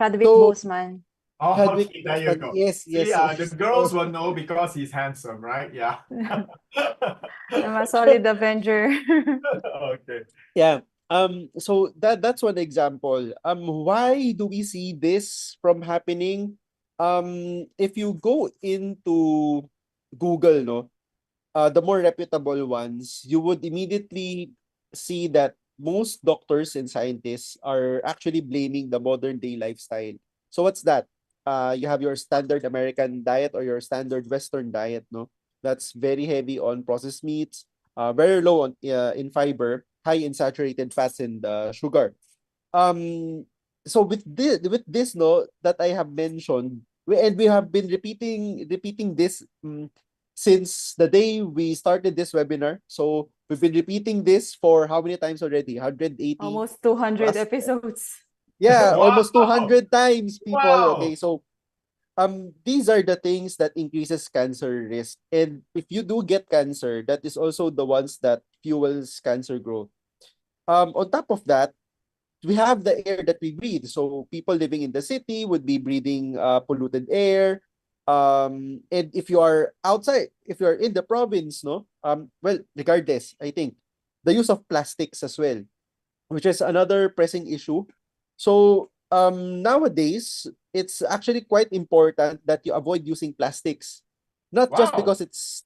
Chadwick So Boseman. Oh, Chadwick okay, there you Boseman, go. yes, See, yes. the girls will know because he's handsome, right? Yeah. I'm a solid Avenger. Okay. Yeah. So that's one example. Why do we see this from happening? If you go into Google, no, the more reputable ones, you would immediately see that most doctors and scientists are actually blaming the modern day lifestyle. So what's that? You have your standard American diet or your standard Western diet, no? That's very heavy on processed meats, very low on in fiber, high in saturated fats and sugar. Um, so with this, no, that I have mentioned, we have been repeating this since the day we started this webinar. So we've been repeating this for how many times already? 180 Almost 200 plus. episodes. Yeah, Wow. almost 200 times, people. Wow. Okay, so these are the things that increases cancer risk. And if you do get cancer, that is also the ones that fuels cancer growth. On top of that, we have the air that we breathe. So people living in the city would be breathing polluted air. And if you are outside, if you are in the province, no, well, regardless, I think the use of plastics as well, which is another pressing issue. So nowadays, it's actually quite important that you avoid using plastics, not just Wow. because it's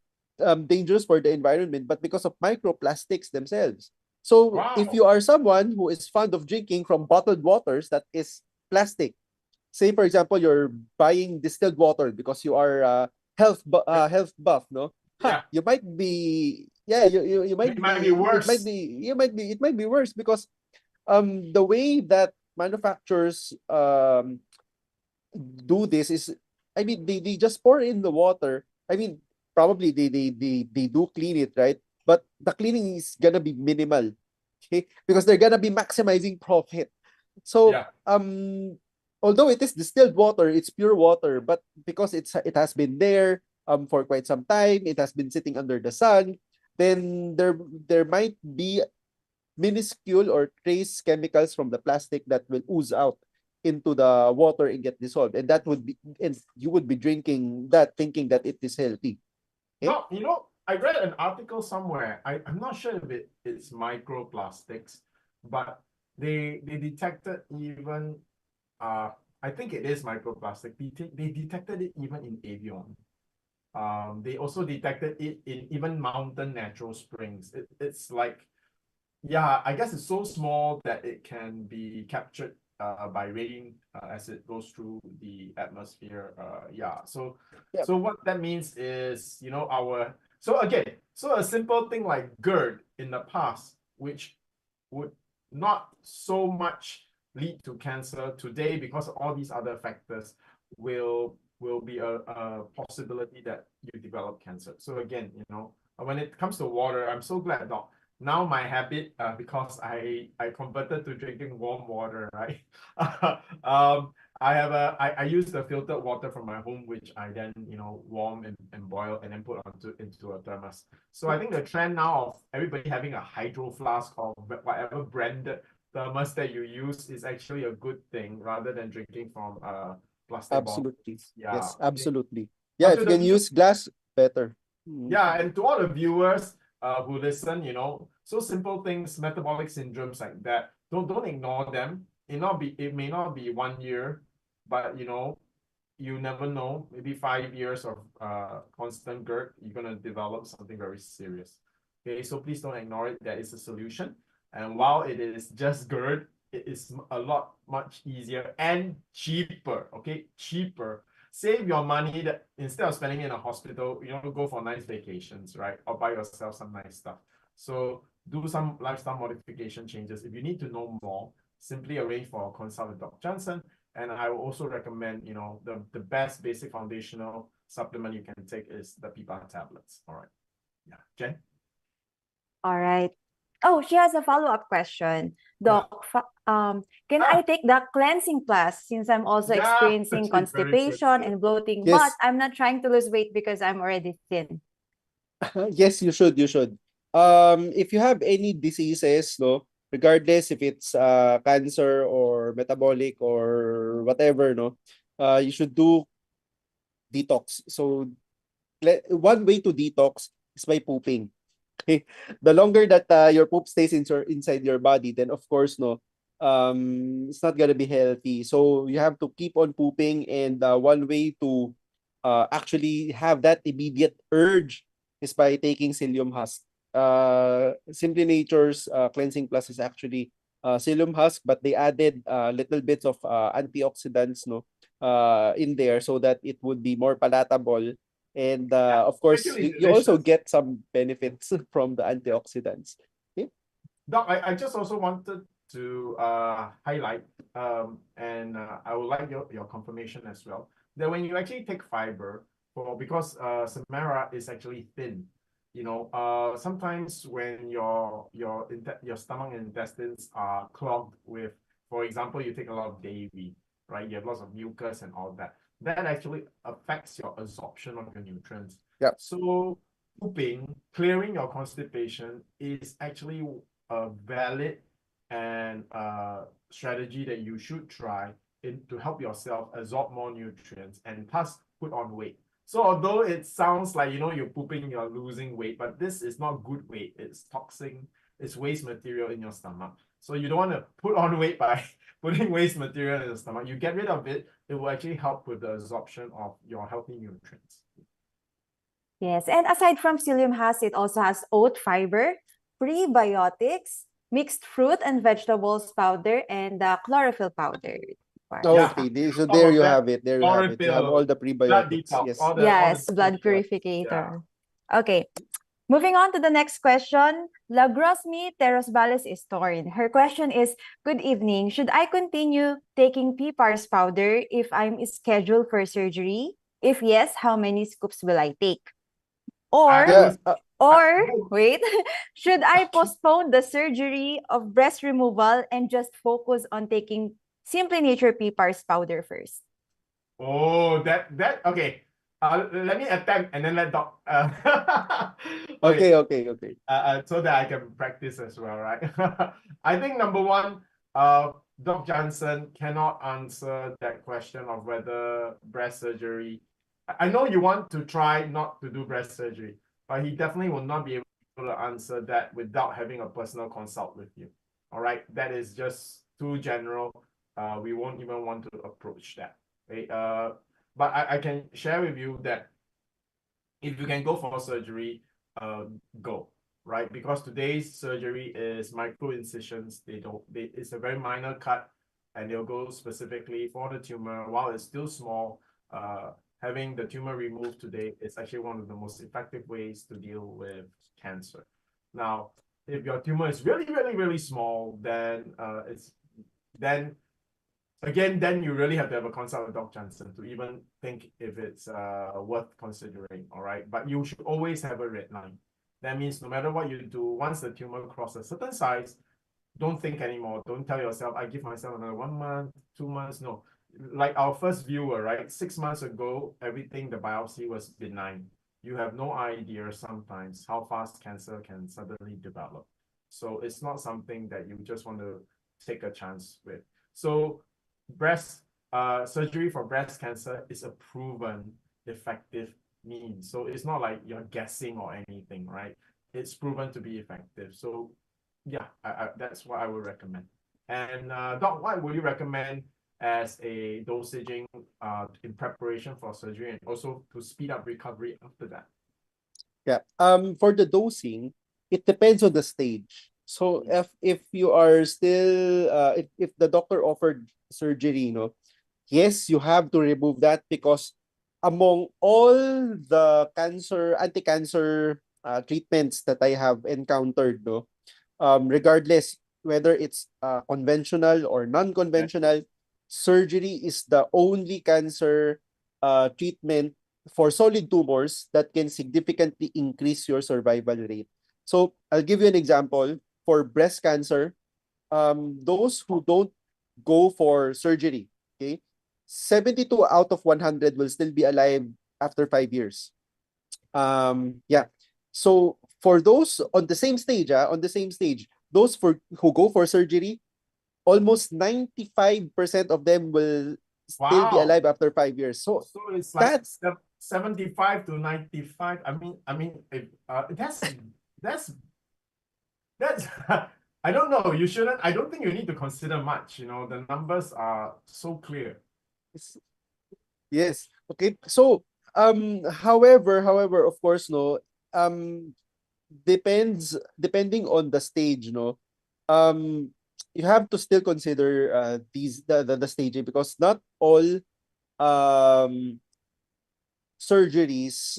dangerous for the environment, but because of microplastics themselves. So if Wow. you are someone who is fond of drinking from bottled waters that is plastic, say for example you're buying distilled water because you are health buff, no? Yeah. You might be you might It might be be worse. it might be worse because the way that manufacturers do this is, I mean, they just pour in the water. I mean, probably they do clean it, right? But the cleaning is gonna be minimal, okay? Because they're gonna be maximizing profit. So Yeah. although it is distilled water, it's pure water, but because it has been there for quite some time, it has been sitting under the sun, then there might be minuscule or trace chemicals from the plastic that will ooze out into the water and get dissolved, and that would be, and you would be drinking that thinking that it is healthy. Okay? No, you know, I read an article somewhere. I'm not sure if it's microplastics, but they detected even I think it is microplastic. They detected it even in avion. They also detected it in even mountain natural springs. It's like, yeah, I guess it's so small that it can be captured by rain as it goes through the atmosphere. Yeah, so Yeah. so what that means is, you know, so a simple thing like GERD in the past, which would not so much lead to cancer today because of all these other factors, will be a possibility that you develop cancer. So again, you know, when it comes to water, I'm so glad, Doc. Now my habit, because I converted to drinking warm water, right? I use the filtered water from my home, which I then, you know, warm and boil and then put into a thermos. So I think the trend now of everybody having a hydro flask or whatever branded thermos that you use is actually a good thing rather than drinking from plastic bottles. Absolutely. Yeah. Yes, absolutely. Yeah, But if to you the can use glass, better. yeah, and to all the viewers who listen, you know, so simple things, metabolic syndromes like that, don't ignore them. It may not be 1 year, but you know, you never know. Maybe 5 years of constant GERD, you're gonna develop something very serious. Okay, so please don't ignore it. There is a solution, and while it is just GERD, it is a lot much easier and cheaper. Okay, cheaper. Save your money that instead of spending it in a hospital, you know, go for nice vacations, right? Or buy yourself some nice stuff. So do some lifestyle modification changes. If you need to know more, simply arrange for a consult with Dr. Jansen. And I will also recommend, you know, the best basic foundational supplement you can take is the PPARS tablets. All right. Yeah. Jhen? All right. Oh, she has a follow-up question. Doc, can Ah. I take the cleansing plus since I'm also Yeah, experiencing actually very good. constipation and bloating, Yes. but I'm not trying to lose weight because I'm already thin? Yes, you should. You should. If you have any diseases, no, regardless if it's cancer or metabolic or whatever, no, you should do detox. So one way to detox is by pooping. Okay, the longer that your poop stays inside your body, then of course, no, it's not gonna be healthy. So you have to keep on pooping, and one way to actually have that immediate urge is by taking psyllium husk. Simply Nature's cleansing plus is actually psyllium husk, but they added little bits of antioxidants, no, in there so that it would be more palatable. And of course, Actually you also delicious. get some benefits from the antioxidants. Okay? Doc, I just also wanted to highlight, and I would like your confirmation as well, that when you actually take fiber, because Samara is actually thin, you know, sometimes when your stomach and intestines are clogged with, for example, you take a lot of dairy, right? You have lots of mucus and all that. That actually affects your absorption of your nutrients. Yeah. So pooping, clearing your constipation is actually a valid and strategy that you should try to help yourself absorb more nutrients and thus put on weight. So although it sounds like, you know, you're pooping, you're losing weight, but this is not good weight. It's toxic, it's waste material in your stomach. So you don't want to put on weight by putting waste material in the stomach. You get rid of it, it will actually help with the absorption of your healthy nutrients. Yes, and aside from psyllium husk, it also has oat fiber, prebiotics, mixed fruit and vegetables powder, and chlorophyll powder. Okay, so there you have it. There you have it. You have all the Blood prebiotics. detox, Yes. all the Yes, blood prebiotics. purificator. Okay. Moving on to the next question, La Grosmi Terosbales is torn. Her question is, good evening. Should I continue taking PPARS powder if I'm scheduled for surgery? If yes, how many scoops will I take? Or, Yeah, wait, should I postpone the surgery of breast removal and just focus on taking Simply Nature PPARS powder first? Oh, okay. Let me attempt and then let Doc. okay, okay, okay. So that I can practice as well, right? I think number one, Doc Jansen cannot answer that question of whether breast surgery. I know you want to try not to do breast surgery, but he definitely will not be able to answer that without having a personal consult with you. All right, that is just too general. We won't even want to approach that. Okay? But I can share with you that if you can go for surgery, go, right? Because today's surgery is micro incisions. It's a very minor cut, and they'll go specifically for the tumor. While it's still small, having the tumor removed today is actually one of the most effective ways to deal with cancer. Now, if your tumor is really, really, really small, then then you really have to have a consult with Dr. Jansen to even think if it's worth considering, all right? But you should always have a red line. That means no matter what you do, once the tumor crosses a certain size, don't think anymore. Don't tell yourself, I give myself another 1 month, 2 months. No. Like our first viewer, right? 6 months ago, everything, the biopsy was benign. You have no idea sometimes how fast cancer can suddenly develop. So it's not something that you just want to take a chance with. So breast surgery for breast cancer is a proven effective means. So it's not like you're guessing or anything, right? It's proven to be effective. So yeah, that's what I would recommend. And Doc, what would you recommend as a dosaging in preparation for surgery and also to speed up recovery after that? Yeah. For the dosing, it depends on the stage. So if you are still if the doctor offered surgery, yes, you have to remove that because among all the anti-cancer treatments that I have encountered, regardless whether it's conventional or non-conventional, surgery is the only cancer treatment for solid tumors that can significantly increase your survival rate. So I'll give you an example. For breast cancer, those who don't go for surgery, okay, 72 out of 100 will still be alive after 5 years. Yeah. So for those on the same stage, those who go for surgery, almost 95% of them will still be alive after 5 years. So it's like that's 75 to 95. That's I don't know. I don't think you need to consider much. The numbers are so clear. Yes. Okay. So however, of course, depending on the stage, you have to still consider the staging because not all surgeries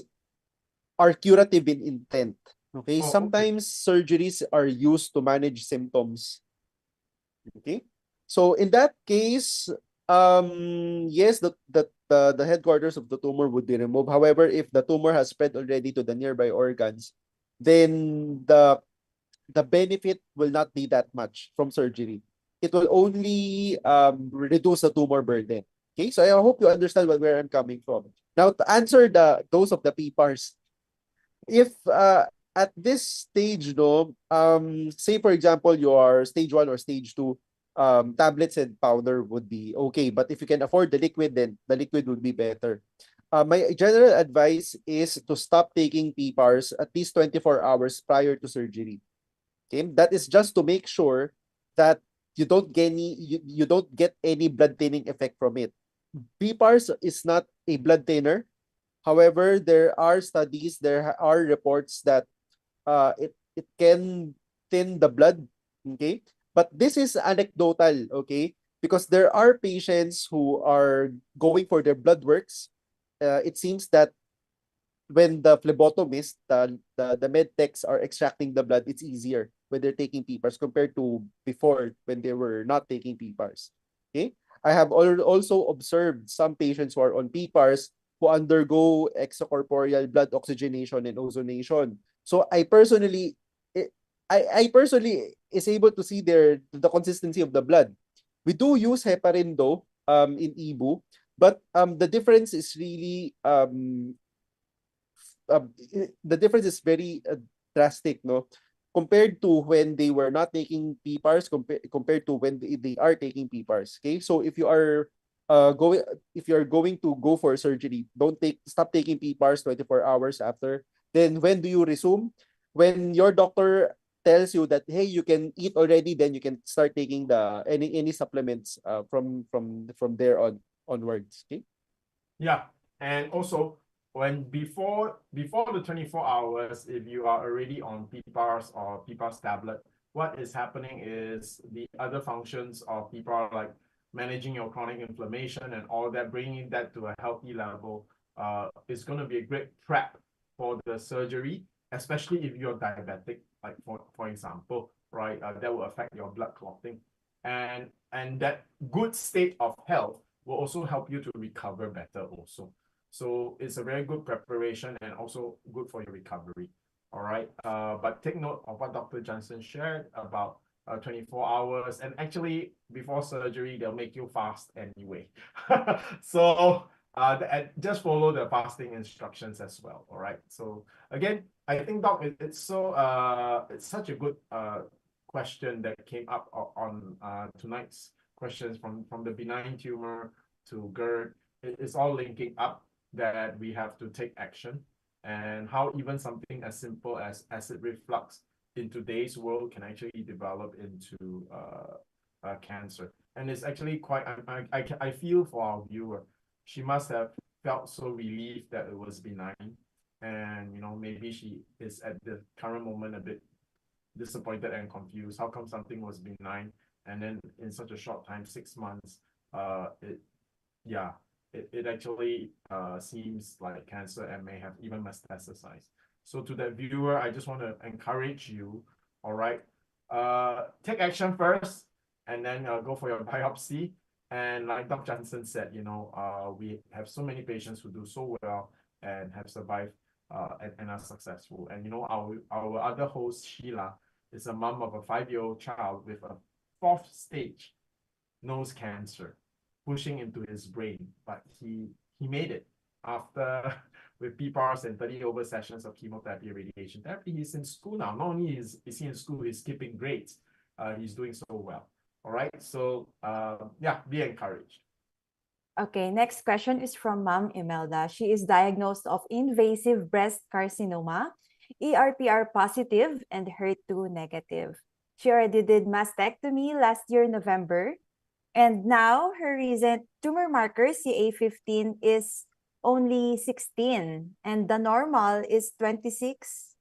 are curative in intent. Okay, sometimes surgeries are used to manage symptoms. Okay, so in that case, yes, the headquarters of the tumor would be removed. However, if the tumor has spread already to the nearby organs, then the benefit will not be that much from surgery. It will only reduce the tumor burden. Okay, so I hope you understand where I'm coming from. Now, to answer those of the PPARS, if at this stage, say for example, you are stage 1 or stage 2, tablets and powder would be okay. But if you can afford the liquid, then the liquid would be better. My general advice is to stop taking PPARS at least 24 hours prior to surgery. Okay, that is just to make sure that you don't get any blood thinning effect from it. PPARS is not a blood thinner. However, there are studies, there are reports that it can thin the blood. Okay, but this is anecdotal. Okay, because there are patients who are going for their blood works. It seems that when the phlebotomist, the med techs are extracting the blood, it's easier when they're taking PPARs compared to before when they were not taking PPARs. Okay? I have also observed some patients who are on PPARs who undergo extracorporeal blood oxygenation and ozonation. So I personally is able to see the consistency of the blood. We do use heparin though in EBU, but the difference is really the difference is very drastic, no? Compared to when they were not taking PPARs, compared to when they are taking PPARs. Okay, so if you're going to go for surgery, stop taking PPARs 24 hours after. Then when do you resume? When your doctor tells you that hey, you can eat already, then you can start taking any supplements from there onwards. Okay. Yeah, and also when before the 24 hours, if you are already on PPARS or PPARS tablet, what is happening is the other functions of PPAR, like managing your chronic inflammation and all that, bringing that to a healthy level, is going to be a great prep for the surgery, especially if you're diabetic, like for example, right? That will affect your blood clotting, and that good state of health will also help you to recover better also. So it's a very good preparation and also good for your recovery. All right. But take note of what Dr. Jansen shared about 24 hours. And actually, before surgery, they'll make you fast anyway. So just follow the fasting instructions as well. All right. So again, I think, Doc, it's such a good question that came up on tonight's questions from the benign tumor to GERD. It's all linking up that we have to take action, and how even something as simple as acid reflux in today's world can actually develop into cancer. And it's actually quite, I feel for our viewer. She must have felt so relieved that it was benign, and maybe she is at the current moment a bit disappointed and confused. How come something was benign and then in such a short time, 6 months, it actually seems like cancer and may have even metastasized. So to that viewer, I just want to encourage you, all right, take action first, and then go for your biopsy. And like Dr. Jansen said, we have so many patients who do so well and have survived and are successful. And our other host, Ciela, is a mom of a 5-year-old child with a 4th stage nose cancer pushing into his brain, but he made it after with PPARS and 30 over sessions of chemotherapy and radiation therapy. He's in school now. Not only is he in school, he's skipping grades. He's doing so well. All right. So be encouraged. Okay, next question is from Ma'am Imelda. She is diagnosed of invasive breast carcinoma, ERPR positive and HER2 negative. She already did mastectomy last year, November. And now her recent tumor marker, CA15, is only 16. And the normal is 26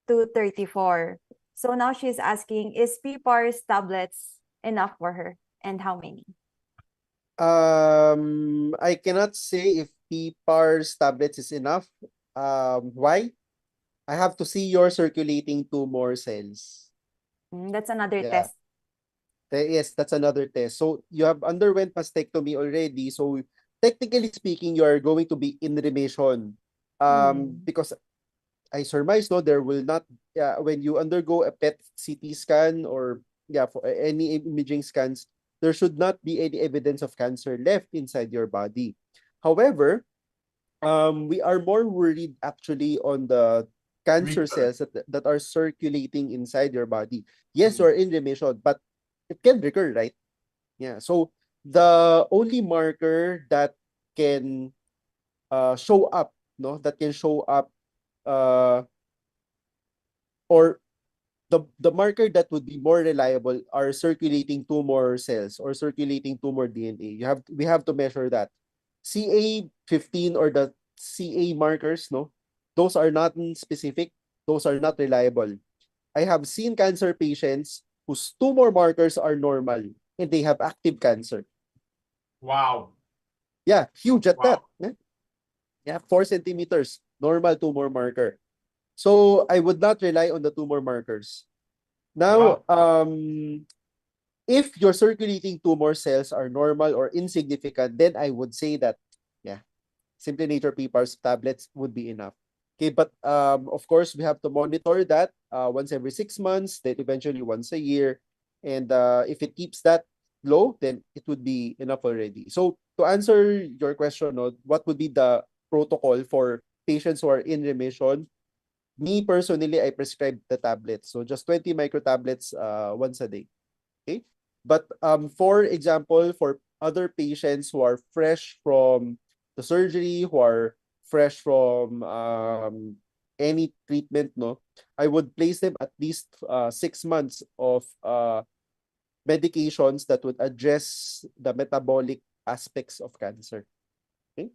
to 34. So now she's asking, is PPARS tablets enough for her? And how many? I cannot say if PPARS tablets is enough. Why? I have to see your circulating tumor cells. That's another test. Yes, that's another test. So you have underwent mastectomy already. So technically speaking, you are going to be in remission. Because I surmise there will not when you undergo a PET CT scan or for any imaging scans, there should not be any evidence of cancer left inside your body. However, we are more worried actually on the cancer cells that are circulating inside your body. Yes, you are in remission, but it can recur, right? Yeah. So the only marker that can show up, or the marker that would be more reliable are circulating tumor cells or circulating tumor DNA. We have to measure that. CA15 or the CA markers, those are not specific. Those are not reliable. I have seen cancer patients whose tumor markers are normal and they have active cancer. Wow. Yeah, huge at that. Yeah, 4 centimeters. normal tumor marker. So I would not rely on the tumor markers. Now, if your circulating tumor cells are normal or insignificant, then I would say that, yeah, Simply Nature PPARS tablets would be enough. Okay, but of course, we have to monitor that once every 6 months, then eventually once a year. And if it keeps that low, then it would be enough already. So to answer your question, no, what would be the protocol for patients who are in remission? Me personally, I prescribe the tablets. So just 20 micro tablets once a day. Okay. But for example, for other patients who are fresh from the surgery, who are fresh from any treatment, no, I would place them at least 6 months of medications that would address the metabolic aspects of cancer. Okay.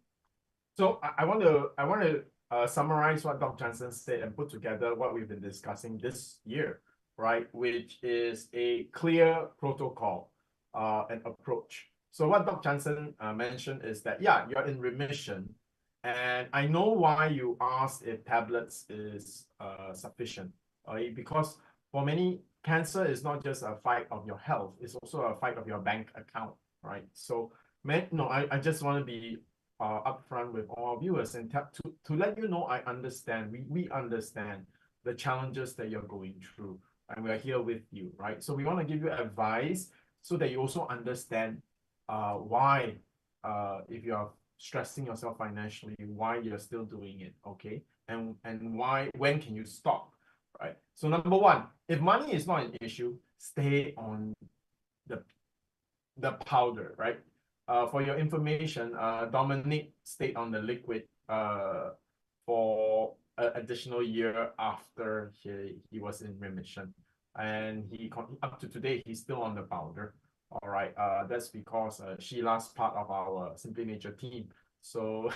So I want to summarize what Dr. Jansen said and put together what we've been discussing this year, right? Which is a clear protocol and approach. So what Dr. Jansen mentioned is that, yeah, you're in remission. And I know why you asked if tablets is sufficient, right? Because for many, cancer is not just a fight of your health, it's also a fight of your bank account, right? So, I just want to be upfront with all our viewers and to let you know, I understand, we understand the challenges that you're going through, and we're here with you, right? So we want to give you advice so that you also understand why, if you're stressing yourself financially, why you're still doing it, okay? And why, when can you stop, right? So number one, if money is not an issue, stay on the powder, right? For your information, Dominic stayed on the liquid for an additional year after he was in remission, and up to today he's still on the powder. All right, that's because Sheila's part of our Simply Nature team, so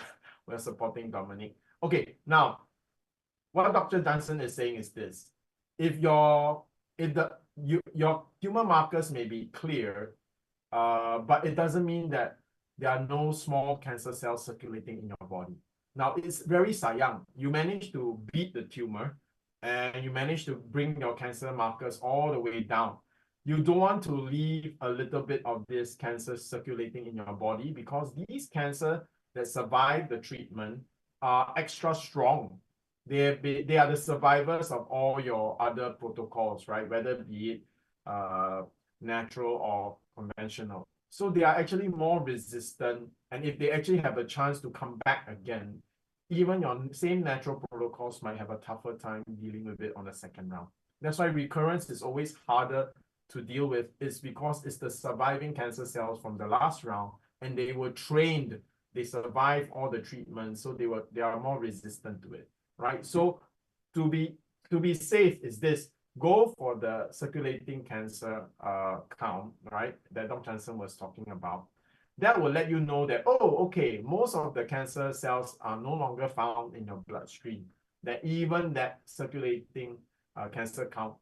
we're supporting Dominic. Okay, now what Dr. Jansen is saying is this: if your tumor markers may be clear, but it doesn't mean that there are no small cancer cells circulating in your body. Now, it's very sayang. You managed to beat the tumor and you managed to bring your cancer markers all the way down. You don't want to leave a little bit of this cancer circulating in your body, because these cancer that survive the treatment are extra strong. They are the survivors of all your other protocols, right? Whether be it natural or conventional. So they are actually more resistant, and if they actually have a chance to come back again, even your same natural protocols might have a tougher time dealing with it on the second round. That's why recurrence is always harder to deal with, is because it's the surviving cancer cells from the last round, and they were trained, they survived all the treatments, so they are more resistant to it, right? So to be safe is this: go for the circulating cancer count, right, that Dr. Jansen was talking about. That will let you know that, oh, okay, most of the cancer cells are no longer found in your bloodstream, that even that circulating cancer count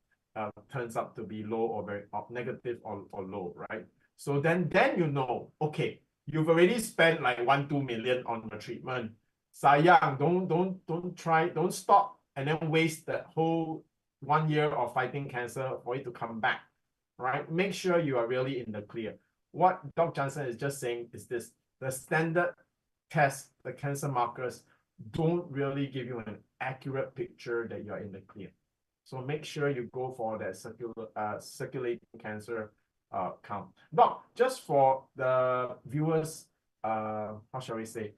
turns out to be low or very negative or low, right? So then you know, okay, you've already spent like 1-2 million on the treatment. Sayang, don't stop and then waste the whole 1 year of fighting cancer for it to come back, right? Make sure you are really in the clear. What Dr. Jansen is just saying is this: the standard test, the cancer markers, don't really give you an accurate picture that you're in the clear. So make sure you go for that circulating cancer count. Doc, just for the viewers, how shall we say,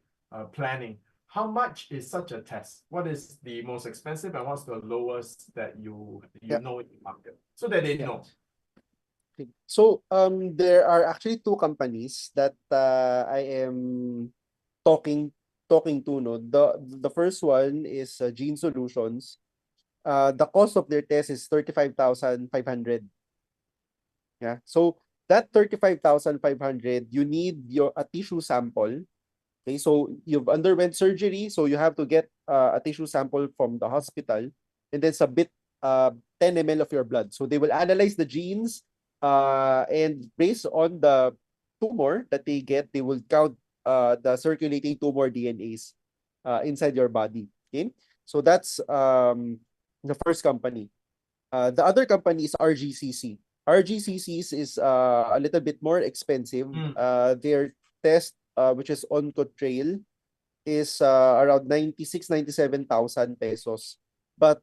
planning, how much is such a test? What is the most expensive and what's the lowest that you know in the market, so that they know? So there are actually two companies that I am talking to. No, the first one is Gene Solutions. The cost of their test is 35,500. Yeah. So that 35,500, you need a tissue sample. Okay, so you've underwent surgery, so you have to get a tissue sample from the hospital and then submit 10 ml of your blood. So they will analyze the genes, and based on the tumor that they get, they will count the circulating tumor DNAs inside your body. Okay, so that's the first company. The other company is RGCC. RGCC's is a little bit more expensive. Their test, which is Oncotrail, is around 97,000 pesos. But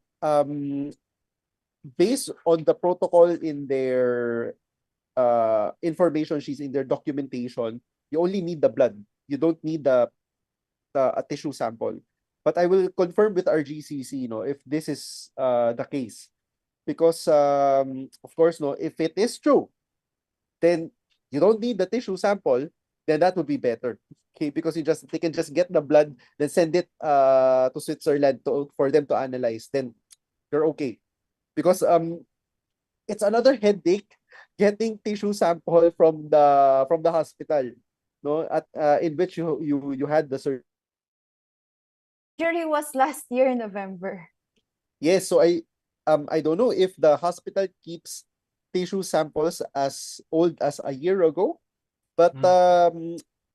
based on the protocol in their information sheets, in their documentation, you only need the blood. You don't need a tissue sample. But I will confirm with RGCC, if this is the case. Because, of course, if it is true, then you don't need the tissue sample, then that would be better. Okay, because they can just get the blood, then send it to Switzerland for them to analyze. Then you're okay. Because it's another headache getting tissue sample from the hospital, no, at in which you had the surgery. Jury was last year in November. Yes, so I don't know if the hospital keeps tissue samples as old as a year ago, but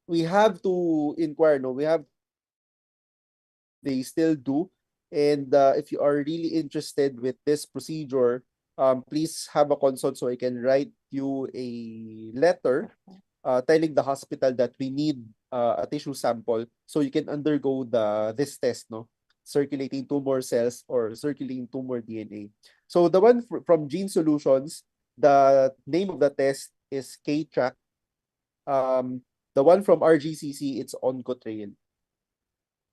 we have to inquire. No, we have. They still do, and if you are really interested with this procedure, please have a consult so I can write you a letter telling the hospital that we need a tissue sample so you can undergo this test, no, circulating tumor cells or circulating tumor DNA. So the one from Gene Solutions, the name of the test is K-Track. The one from RGCC, it's Oncotrail.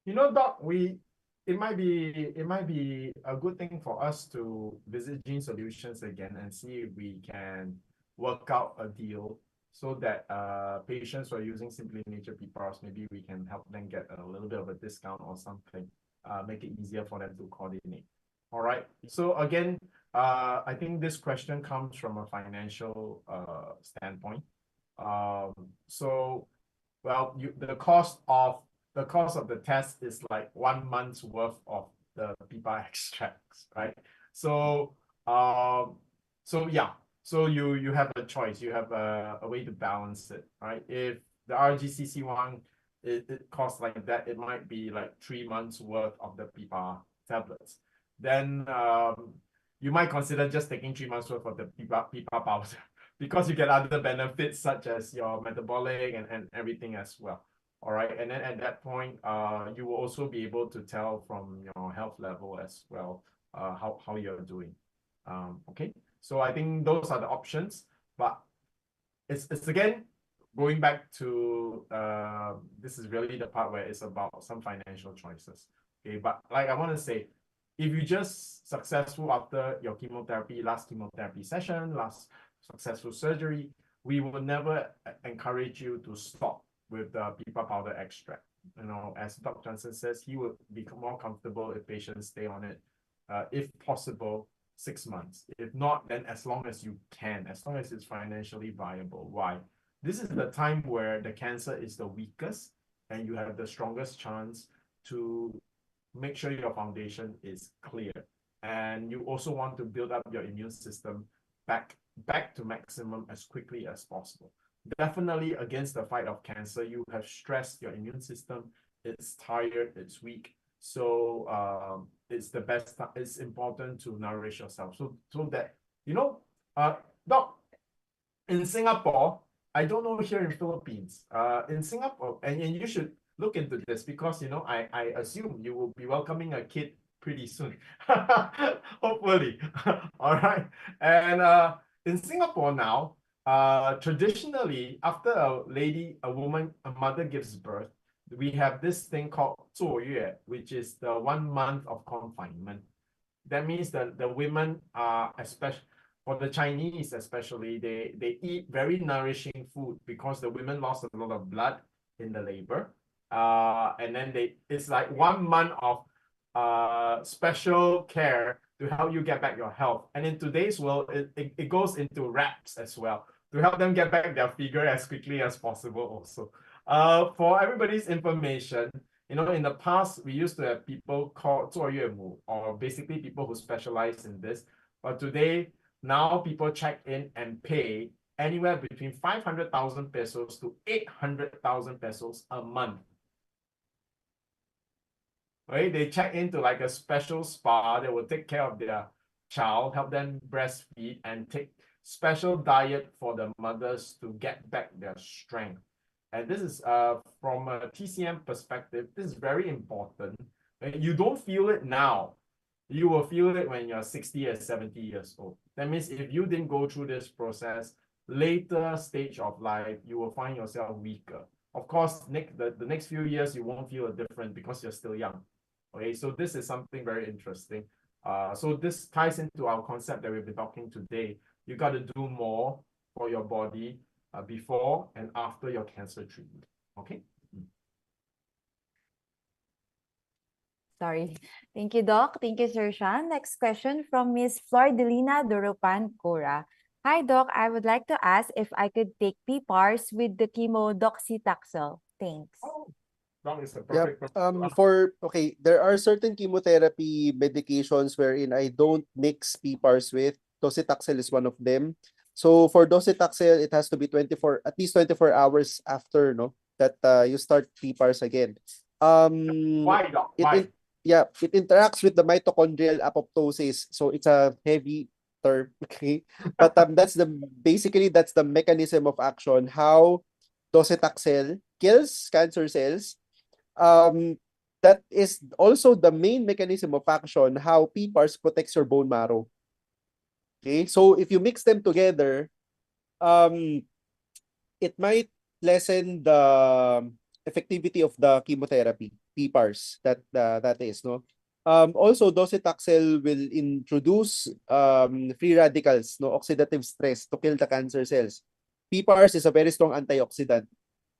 Doc, it might be a good thing for us to visit Gene Solutions again and see if we can work out a deal so that patients who are using Simply Nature PPARS, maybe we can help them get a little bit of a discount or something, make it easier for them to coordinate. All right. So again, I think this question comes from a financial standpoint. So, well, the cost of the test is like 1 month's worth of the PPAR extracts, right? So, yeah. So you have a choice. You have a way to balance it, right? If the RGCC one, it costs like that, it might be like 3 months worth of the PPAR tablets. Then you might consider just taking 3 months worth of the PPAR powder because you get other benefits such as your metabolic and everything as well. All right, and then at that point, you will also be able to tell from your health level as well how you're doing. Okay, so I think those are the options, but it's again going back to this is really the part where it's about some financial choices. Okay, but like I want to say, if you just successful after your last chemotherapy session, last successful surgery, we will never encourage you to stop with the PPAR powder extract. As Dr. Jansen says, he would be more comfortable if patients stay on it, if possible, 6 months. If not, then as long as you can, as long as it's financially viable. Why? This is the time where the cancer is the weakest and you have the strongest chance to make sure your foundation is clear. And you also want to build up your immune system back to maximum as quickly as possible. Definitely against the fight of cancer, you have stressed your immune system. It's tired, it's weak. So it's the best. It's important to nourish yourself. So that Doc, in Singapore, I don't know here in Philippines. In Singapore, and you should look into this because I assume you will be welcoming a kid pretty soon. Hopefully. All right. And in Singapore now, traditionally, after a mother gives birth, we have this thing called 坐月, which is the 1 month of confinement. That means that the women are, especially for the Chinese, especially, they eat very nourishing food because the women lost a lot of blood in the labor. And then it's like 1 month of special care to help you get back your health. And in today's world, it goes into wraps as well to help them get back their figure as quickly as possible also. For everybody's information, in the past, we used to have people called 坐月母, or basically people who specialize in this. But today, now people check in and pay anywhere between 500,000 pesos to 800,000 pesos a month. right? They check into like a special spa that will take care of their child, help them breastfeed, and take special diet for the mothers to get back their strength. And this is from a TCM perspective, this is very important. You don't feel it now. You will feel it when you're 60 or 70 years old. That means if you didn't go through this process, later stage of life, you will find yourself weaker. Of course, the next few years, you won't feel a difference because you're still young. Okay, so this is something very interesting. So this ties into our concept that we've been talking today. You got to do more for your body before and after your cancer treatment. Okay. Sorry. Thank you, Doc. Thank you, Sir Shyan. Next question from Miss Flordelina Doropan Cora. Hi, Doc. I would like to ask if I could take PPARS with the chemo doxycycline. Thanks. Oh, that is a Yep. perfect. There are certain chemotherapy medications wherein I don't mix PPARs with. Docetaxel is one of them. So for docetaxel, it has to be at least 24 hours after, no, that you start PPARs again. Why, Doc? Why? It interacts with the mitochondrial apoptosis. So it's a heavy term, okay? But that's the mechanism of action, how docetaxel kills cancer cells. That is also the main mechanism of action, how PPARS protects your bone marrow. Okay, so if you mix them together, it might lessen the effectivity of the chemotherapy, PPARS, that is, no? Also, docetaxel will introduce free radicals, no, oxidative stress to kill the cancer cells. PPARS is a very strong antioxidant.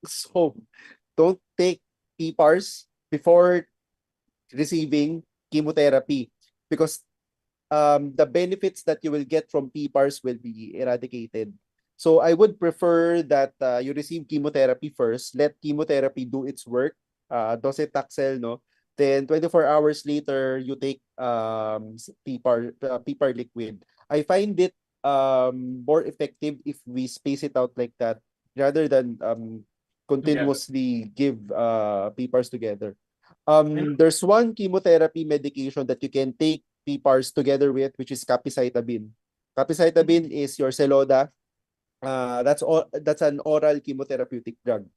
So, don't take PPARS before receiving chemotherapy because the benefits that you will get from PPARS will be eradicated. So I would prefer that you receive chemotherapy first, let chemotherapy do its work, docetaxel, no? Then 24 hours later, you take PPAR liquid. I find it more effective if we space it out like that rather than continuously give PPARs together. There's one chemotherapy medication that you can take PPARs together with, which is capecitabine. Capecitabine is your Celoda. That's an oral chemotherapeutic drug.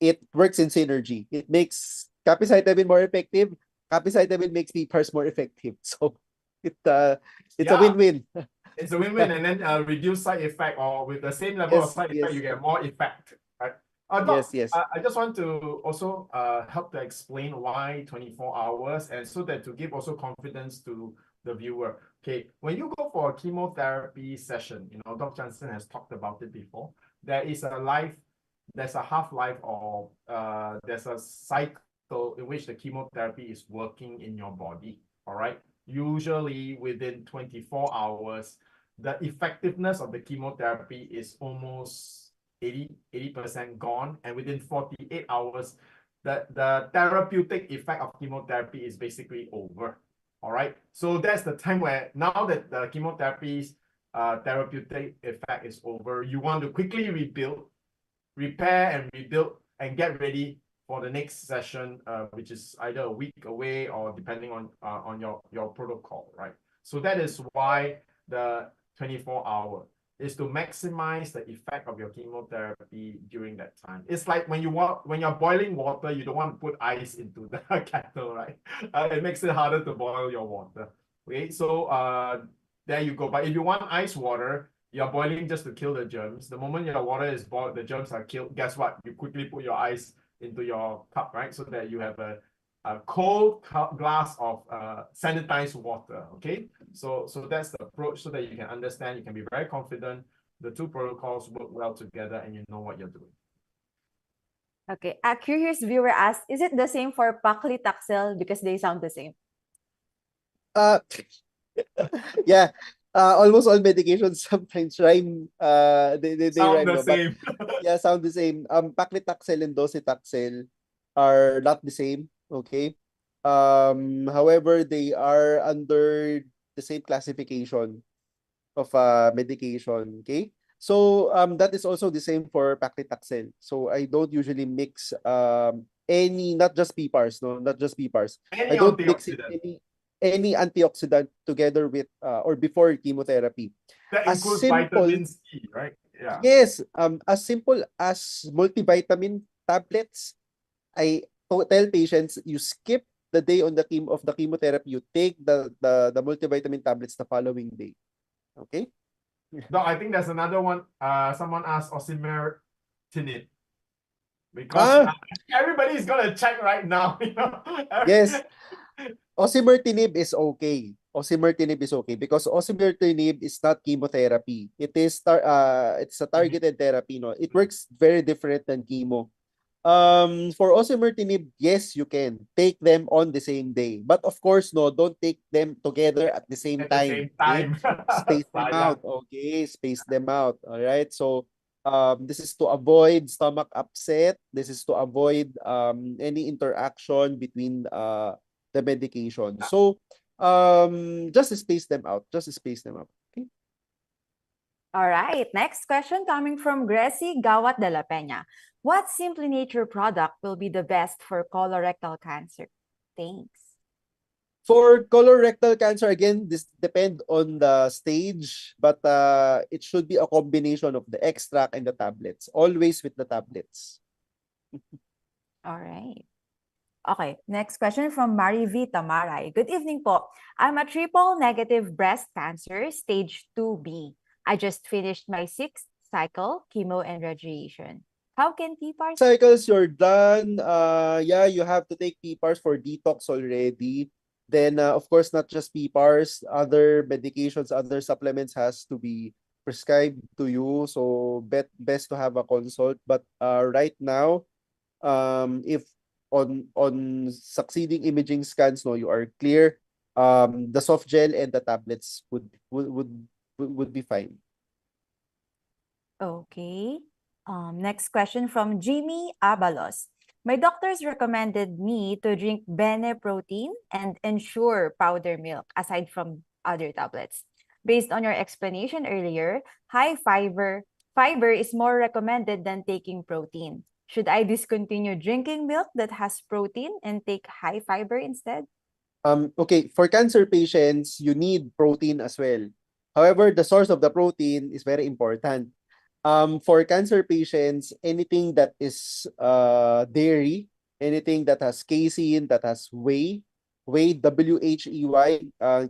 It works in synergy. It makes capecitabine more effective. Capecitabine makes PPARs more effective. So it's a win-win. It's a win-win, and then reduce side effect, or with the same level of side effect, you get more effect, right? Doc, Yes. I just want to also help to explain why 24 hours, and so that to give also confidence to the viewer. Okay, when you go for a chemotherapy session, Dr. Jansen has talked about it before. There's a half-life, or there's a cycle in which the chemotherapy is working in your body. All right, usually within 24 hours, the effectiveness of the chemotherapy is almost 80% gone, and within 48 hours, the therapeutic effect of chemotherapy is basically over. All right, so that's the time where now that the chemotherapy's therapeutic effect is over, you want to quickly repair and rebuild, and get ready for the next session, which is either a week away or depending on your protocol, right? So that is why the 24-hour is to maximize the effect of your chemotherapy during that time. It's like when you're boiling water, you don't want to put ice into the kettle, right? It makes it harder to boil your water. Okay, so there you go. But if you want ice water, you're boiling just to kill the germs. The moment your water is boiled, the germs are killed. Guess what? You quickly put your ice into your cup, right? So that you have a cold glass of sanitized water. Okay, so that's the approach, so that you can understand, you can be very confident the two protocols work well together and you know what you're doing. Okay, a curious viewer asked, is it the same for paclitaxel because they sound the same? Yeah, almost all medications sometimes rhyme. They sound rhyme, the same. Yeah, sound the same. Paclitaxel and docetaxel are not the same. Okay. However, they are under the same classification of medication. Okay. So that is also the same for paclitaxel. So I don't usually mix any, not just PPARS, no, not just PPARS. I Any don't mix it antioxidant. any antioxidant together with or before chemotherapy. That As includes simple, vitamin C, right? Yeah. yes, as simple as multivitamin tablets. I tell patients you skip the day on the of the chemotherapy, you take the multivitamin tablets the following day. Okay? No, I think there's another one. Someone asked osimertinib because Ah, everybody is gonna check right now. You know. yes. Osimertinib is okay. Osimertinib is okay because osimertinib is not chemotherapy. It's a targeted therapy, no. It works very different than chemo. For osimertinib, yes, you can take them on the same day. But of course, no, don't take them together at the same At the time. same Okay? time. Space them Sayang. out. Okay, space them out. All right. So this is to avoid stomach upset. This is to avoid any interaction between the medication. So just space them out. Just space them out. Okay. All right, next question coming from Gracie Gawat de la Peña. What Simply Nature product will be the best for colorectal cancer? Thanks. For colorectal cancer, again, this depend on the stage, but it should be a combination of the extract and the tablets. Always with the tablets. All right. Okay, next question from Mari V. Tamaray. Good evening po. I'm a triple negative breast cancer, stage 2B. I just finished my 6th cycle, chemo and radiation. How can PPARS? Cycles, you're done. Yeah, you have to take PPARS for detox already. Then, of course, not just PPARS, other medications, other supplements has to be prescribed to you. So, best to have a consult. But right now, if on succeeding imaging scans, no, you are clear. The soft gel and the tablets would be fine. Okay. Next question from Jimmy Abalos. My doctors recommended me to drink Bene protein and Ensure powder milk aside from other tablets. Based on your explanation earlier, high fiber is more recommended than taking protein. Should I discontinue drinking milk that has protein and take high fiber instead? Okay, for cancer patients, you need protein as well. However, the source of the protein is very important. For cancer patients, anything that is dairy, anything that has casein, that has whey, W-H-E-Y,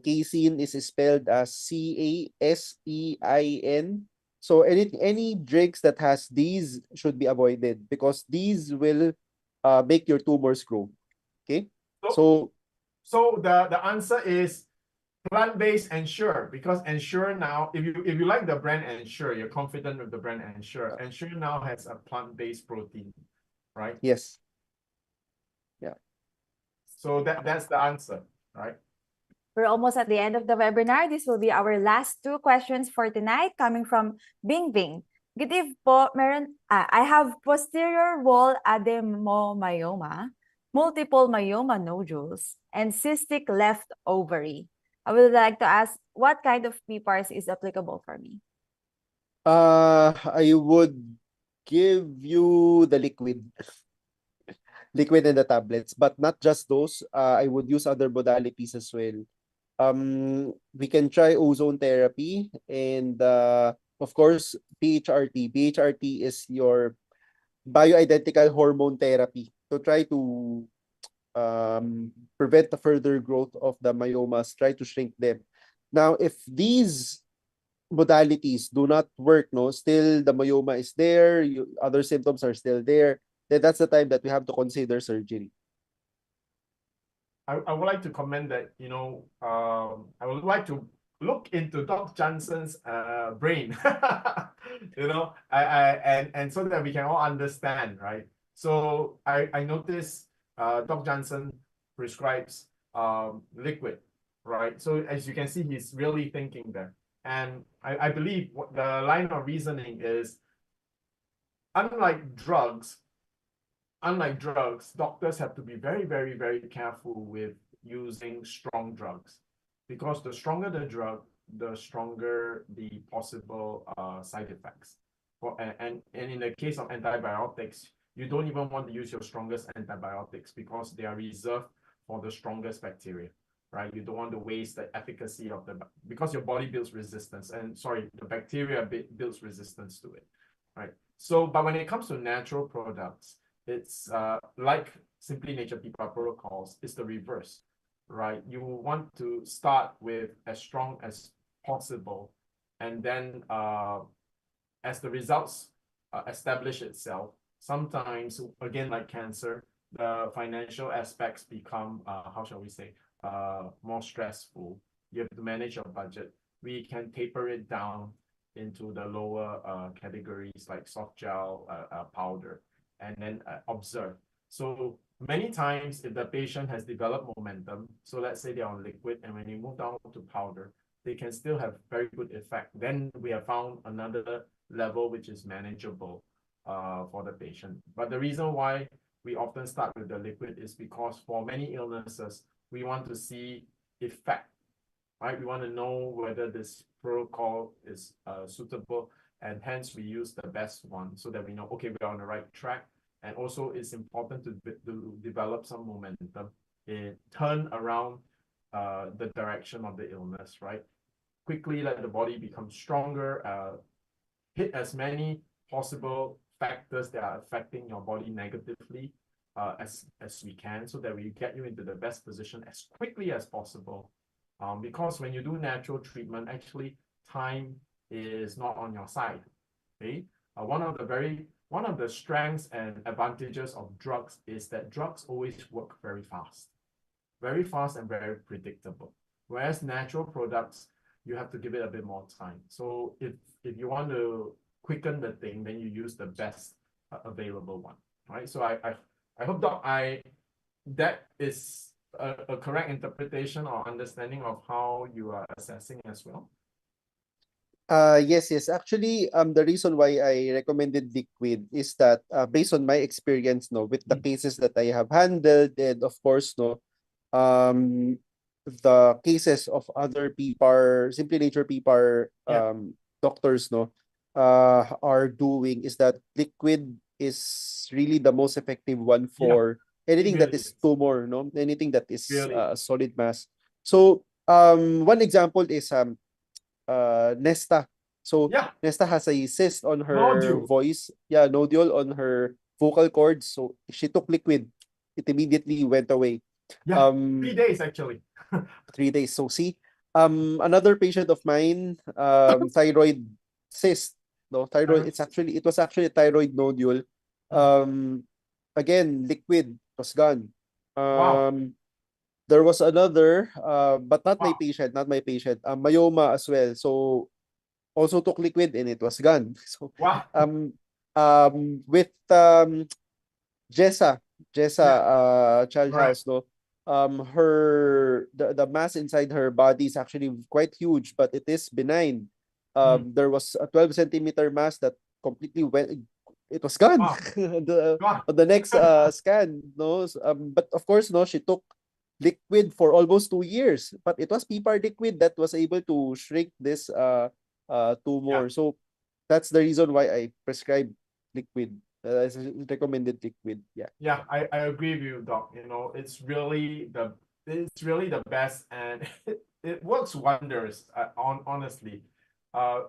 casein is spelled as C-A-S-E-I-N. So any drinks that has these should be avoided because these will make your tumors grow. Okay? So So the answer is plant-based Ensure, because Ensure now, if you like the brand Ensure, you're confident with the brand Ensure. Ensure now has a plant-based protein, right? yes. Yeah. So that's the answer, right? We're almost at the end of the webinar. This will be our last 2 questions for tonight coming from Bing Bing. Good eve po. I have posterior wall adenomyoma, multiple myoma nodules, and cystic left ovary. I would like to ask what kind of PPARS is applicable for me? I would give you the liquid. Liquid and the tablets, but not just those. I would use other modalities as well. We can try ozone therapy and of course PHRT. PHRT is your bioidentical hormone therapy to try to prevent the further growth of the myomas, try to shrink them. Now, if these modalities do not work, no, still the myoma is there, other symptoms are still there, then that's the time that we have to consider surgery. I would like to comment that, I would like to look into Dr. Jansen's brain, and so that we can all understand, right? So I noticed Dr. Jansen prescribes liquid, right? So as you can see, he's really thinking there. And I believe what the line of reasoning is, unlike drugs, doctors have to be very, very, very careful with using strong drugs, because the stronger the drug, the stronger the possible side effects. And in the case of antibiotics, you don't even want to use your strongest antibiotics because they are reserved for the strongest bacteria, right? You don't want to waste the efficacy of because your body builds resistance, and sorry, the bacteria builds resistance to it, right? So, but when it comes to natural products, it's like Simply Nature PPAR protocols, it's the reverse, right? You want to start with as strong as possible, and then as the results establish itself, sometimes, again, like cancer, the financial aspects become, how shall we say, more stressful. You have to manage your budget. We can taper it down into the lower categories like soft gel, powder, and then observe. So many times, if the patient has developed momentum, so let's say they're on liquid, and when you move down to powder, they can still have very good effect. Then we have found another level which is manageable for the patient. But the reason why we often start with the liquid is because for many illnesses, we want to see effect, right? We want to know whether this protocol is suitable, and hence we use the best one so that we know, okay, we're on the right track. And also it's important to develop some momentum, turn around the direction of the illness, right? Quickly let the body become stronger, hit as many possible factors that are affecting your body negatively as we can, so that we get you into the best position as quickly as possible. Because when you do natural treatment, actually time is not on your side. Okay, one of the strengths and advantages of drugs is that drugs always work very fast and very predictable. Whereas natural products, you have to give it a bit more time. So if you want to quicken the thing, then you use the best available one, right? So I hope, Doc, that is a correct interpretation or understanding of how you are assessing as well. Yes. Actually, the reason why I recommended liquid is that based on my experience, no, with the cases that I have handled, and of course, no, the cases of other PPAR, Simply Nature PPAR doctors, no, are doing, is that liquid is really the most effective one for anything that really is tumor, no, anything that is Really. solid mass. So one example is Nesta. So Nesta has a cyst on her Nodule. voice, nodule on her vocal cords. So she took liquid, it immediately went away. 3 days actually. 3 days. So see, another patient of mine, thyroid cyst, no, thyroid. It was actually a thyroid nodule. Again, liquid was gone. Wow. There was another, but not my patient, myoma as well. So also took liquid and it was gone. So with Jessa child house, no, the mass inside her body is actually quite huge, but it is benign. There was a 12 centimeter mass that completely went, it was gone. On the next scan, no. But of course, no, she took liquid for almost 2 years, but it was PPAR liquid that was able to shrink this tumor. So that's the reason why I prescribed liquid. Recommended liquid. Yeah, I agree with you, Doc. You know, it's really the best, and it works wonders. Honestly,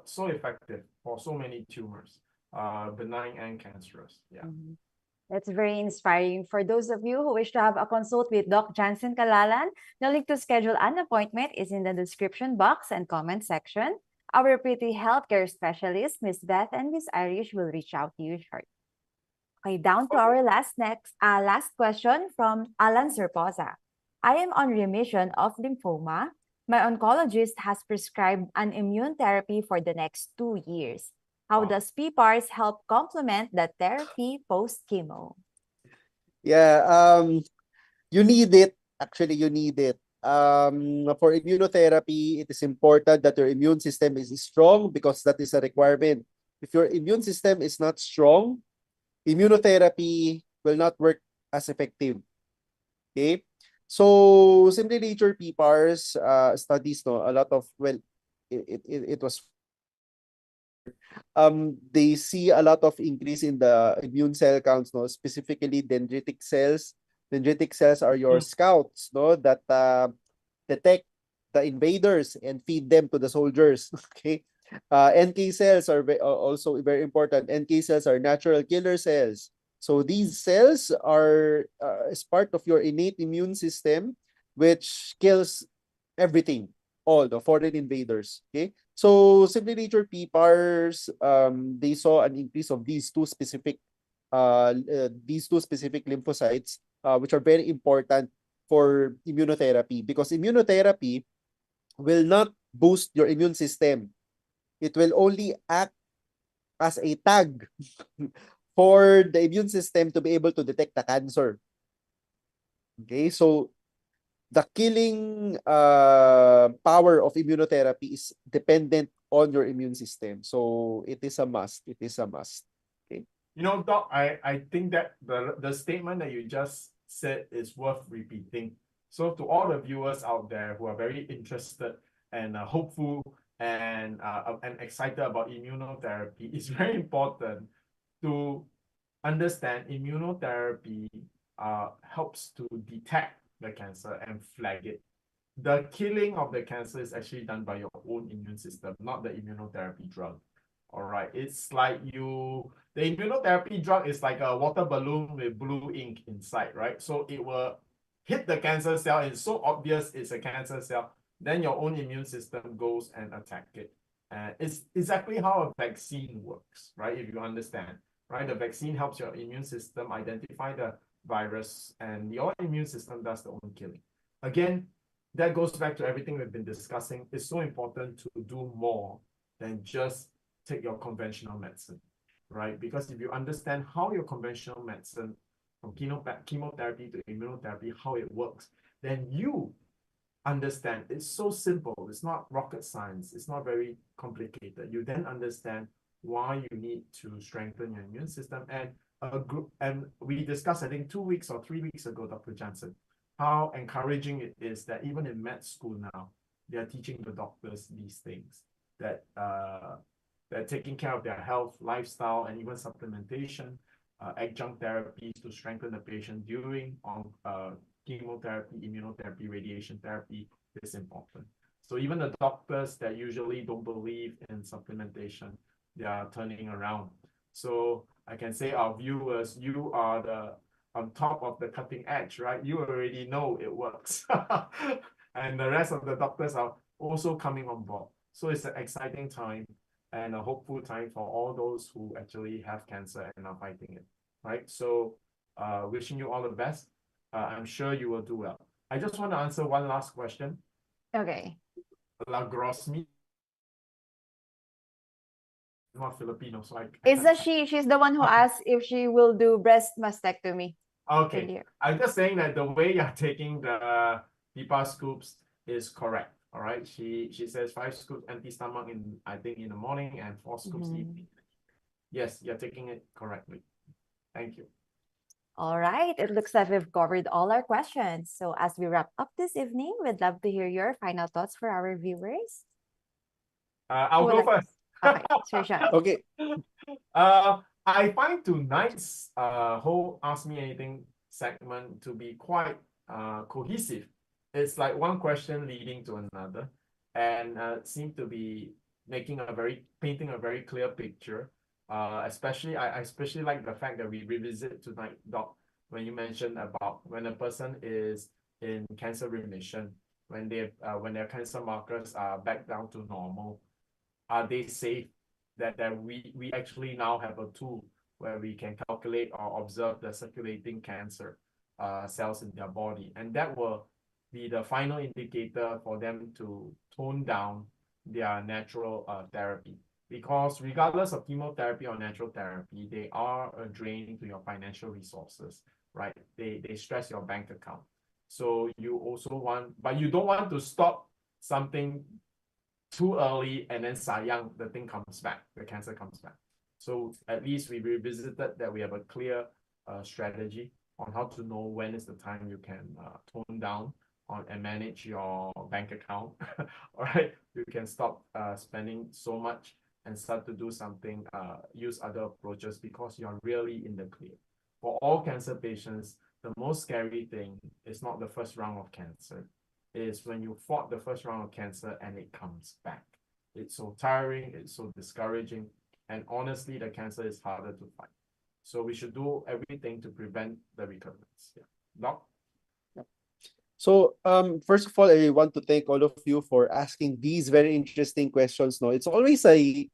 so effective for so many tumors, benign and cancerous. Yeah. That's very inspiring. For those of you who wish to have a consult with Doc Jansen Calalan, the link to schedule an appointment is in the description box and comment section. Our pretty healthcare specialists, Miss Beth and Miss Irish, will reach out to you shortly. Okay, down to our last question from Alan Serposa. I am on remission of lymphoma. My oncologist has prescribed an immune therapy for the next 2 years. How does PPARS help complement that therapy post-chemo? You need it. Actually, you need it. For immunotherapy, it is important that your immune system is strong because that is a requirement. If your immune system is not strong, immunotherapy will not work as effective. Okay? So, Simply Nature PPARS studies, no, a lot of, well, it was they see a lot of increase in the immune cell counts, no, specifically dendritic cells. Dendritic cells are your scouts, no, that detect the invaders and feed them to the soldiers. Okay. NK cells are also very important. NK cells are natural killer cells. So these cells are is part of your innate immune system, which kills everything, all the foreign invaders. Okay. So Simply Nature PPARS, they saw an increase of these two specific lymphocytes, which are very important for immunotherapy, because immunotherapy will not boost your immune system. It will only act as a tag for the immune system to be able to detect the cancer. Okay, so the killing power of immunotherapy is dependent on your immune system. So it is a must. It is a must. Okay. You know, Doc, I think that the statement that you just said is worth repeating. So to all the viewers out there who are very interested and hopeful and excited about immunotherapy, it's very important to understand immunotherapy helps to detect the cancer and flag it. The killing of the cancer is actually done by your own immune system, not the immunotherapy drug. All right, it's like the immunotherapy drug is like a water balloon with blue ink inside, right? So it will hit the cancer cell. It's so obvious it's a cancer cell. Then your own immune system goes and attack it. It's exactly how a vaccine works, right? If you understand, right? The vaccine helps your immune system identify the virus, and your immune system does the own killing. Again, that goes back to everything we've been discussing. It's so important to do more than just take your conventional medicine, right? Because if you understand how your conventional medicine, from chemotherapy to immunotherapy, how it works, then you understand it's so simple. It's not rocket science. It's not very complicated. You then understand why you need to strengthen your immune system. And we discussed, I think 2 weeks or 3 weeks ago, Dr. Jansen, how encouraging it is that even in med school now, they are teaching the doctors these things, that they're taking care of their health, lifestyle, and even supplementation, adjunct therapies to strengthen the patient during chemotherapy, immunotherapy, radiation therapy is important. So even the doctors that usually don't believe in supplementation, they are turning around. So I can say, our viewers, you are on top of the cutting edge, right? You already know it works. And the rest of the doctors are also coming on board. So it's an exciting time and a hopeful time for all those who actually have cancer and are fighting it, right? So wishing you all the best. I'm sure you will do well. I just want to answer one last question. Okay. La Grosmi. Not Filipino, so It's a she. She's the one who asked if she will do breast mastectomy. Okay. Earlier. I'm just saying that the way you're taking the PPAR scoops is correct. All right. She says 5 scoops empty stomach I think in the morning and 4 scoops evening. Yes, you're taking it correctly. Thank you. All right. It looks like we've covered all our questions. So as we wrap up this evening, we'd love to hear your final thoughts for our viewers. I'll go first. Okay, sure, Shyan. Okay. I find tonight's whole Ask Me Anything segment to be quite cohesive. It's like one question leading to another, and seem to be painting a very clear picture. Especially, I especially like the fact that we revisit tonight, Doc, when you mentioned about when a person is in cancer remission, when their cancer markers are back down to normal, are they safe? That we actually now have a tool where we can calculate or observe the circulating cancer cells in their body, and that will be the final indicator for them to tone down their natural therapy. Because regardless of chemotherapy or natural therapy, they are a drain to your financial resources, right? They stress your bank account. So you also but you don't want to stop something too early and then sayang, the thing comes back, the cancer comes back. So at least we revisited that we have a clear strategy on how to know when is the time you can tone down on and manage your bank account. All right, you can stop spending so much and start to do something, use other approaches because you're really in the clear. For all cancer patients, the most scary thing is not the first round of cancer. It is when you fought the first round of cancer and it comes back. It's so tiring, it's so discouraging, and honestly, the cancer is harder to fight. So we should do everything to prevent the recurrence. Yeah. Doc? So, first of all, I want to thank all of you for asking these very interesting questions. No, it's always a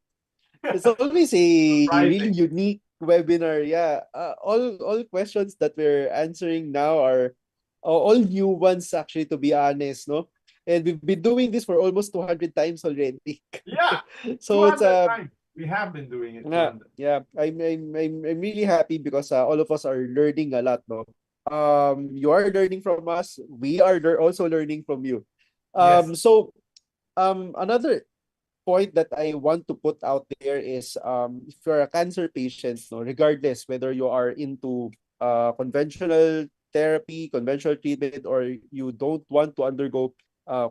really Surprising. unique webinar. Yeah, all questions that we're answering now are all new ones, actually, to be honest. No, and we've been doing this for almost 200 times already. Yeah, So it's 200 times. We have been doing it. yeah, 200. yeah. I'm really happy because all of us are learning a lot. No, you are learning from us. We are also learning from you. Yes. So another point that I want to put out there is if you're a cancer patient, no, regardless whether you are into conventional therapy, conventional treatment, or you don't want to undergo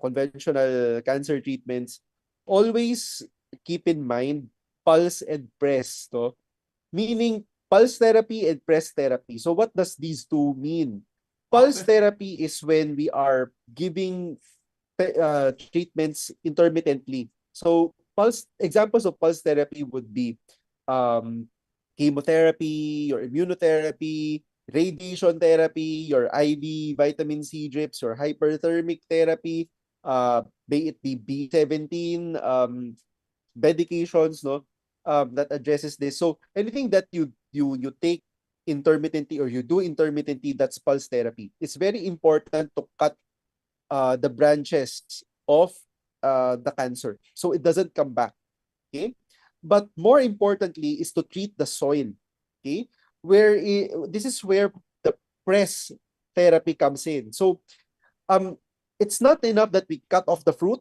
conventional cancer treatments, always keep in mind pulse and press, no? Meaning pulse therapy and press therapy. So what does these two mean? Pulse therapy is when we are giving treatments intermittently. So pulse examples of pulse therapy would be um, chemotherapy, your immunotherapy, radiation therapy, your IV vitamin C drips, your hyperthermic therapy, may it be B17 medications, no, that addresses this. So anything that you take intermittently or you do intermittently, that's pulse therapy. It's very important to cut the branches of the cancer so it doesn't come back. Okay, but more importantly is to treat the soil. Okay, this is where the press therapy comes in. So it's not enough that we cut off the fruit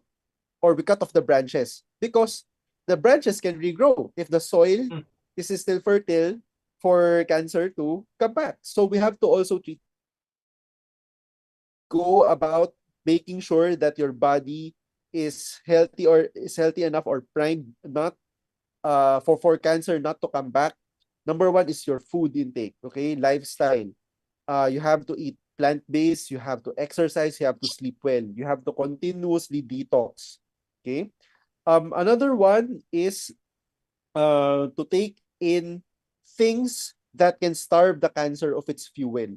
or we cut off the branches because the branches can regrow if the soil is still fertile for cancer to come back. So we have to also treat, go about making sure that your body is healthy or is healthy enough or primed not for cancer not to come back. Number one is your food intake, okay? Lifestyle. You have to eat plant-based, you have to exercise, you have to sleep well, you have to continuously detox. Okay? Another one is to take in things that can starve the cancer of its fuel.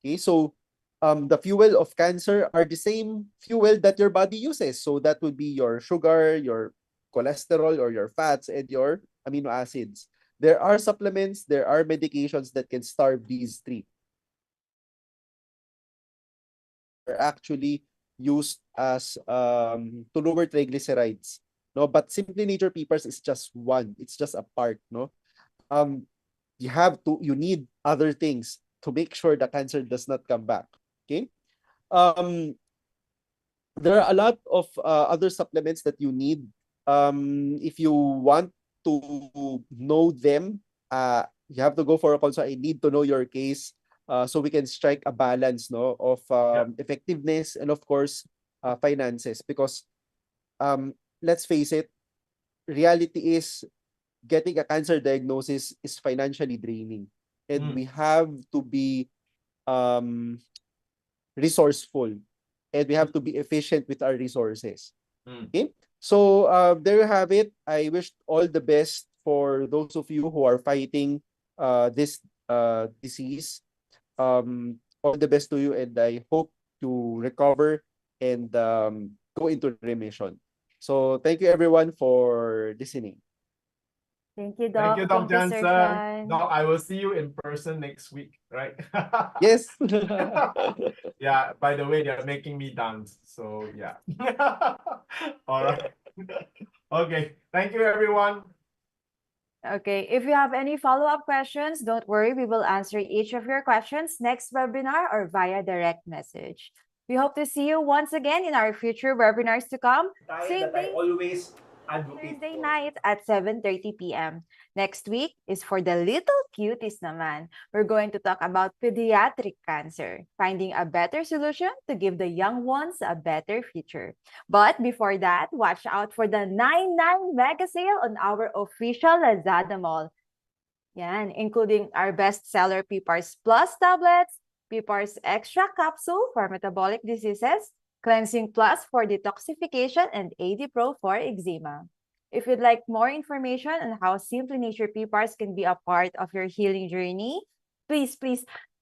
Okay, so the fuel of cancer are the same fuel that your body uses. So that would be your sugar, your cholesterol, or your fats, and your amino acids. There are supplements, there are medications that can starve these three. Are actually used as to lower triglycerides. No, but Simply Nature PPARS is just one. It's just a part. No, you need other things to make sure the cancer does not come back. Okay. There are a lot of other supplements that you need. If you want to know them, you have to go for a consult. I need to know your case so we can strike a balance, no, of effectiveness and of course finances. Because let's face it, reality is getting a cancer diagnosis is financially draining, and we have to be resourceful, and we have to be efficient with our resources. Okay, so there you have it. I wish all the best for those of you who are fighting this disease. All the best to you, and I hope to recover and go into remission. So thank you everyone for listening. Thank you, Thank Doc. you, Doc Thank you, Sir Jansen. Shyan. Doc, I will see you in person next week, right? Yes. Yeah, by the way, they're making me dance. So, yeah. All right. Okay. Thank you, everyone. Okay, if you have any follow-up questions, don't worry. We will answer each of your questions next webinar or via direct message. We hope to see you once again in our future webinars to come. Time Same that I thing. always advocate Thursday for? night at 7:30 p.m. Next week is for the little cuties naman. We're going to talk about pediatric cancer, finding a better solution to give the young ones a better future. But before that, watch out for the 9/9 mega sale on our official Lazada mall. Yan, including our bestseller PPARS Plus tablets, PPARS Extra capsule for metabolic diseases, Cleansing Plus for detoxification, and AD Pro for eczema. If you'd like more information on how Simply Nature PPARS can be a part of your healing journey, please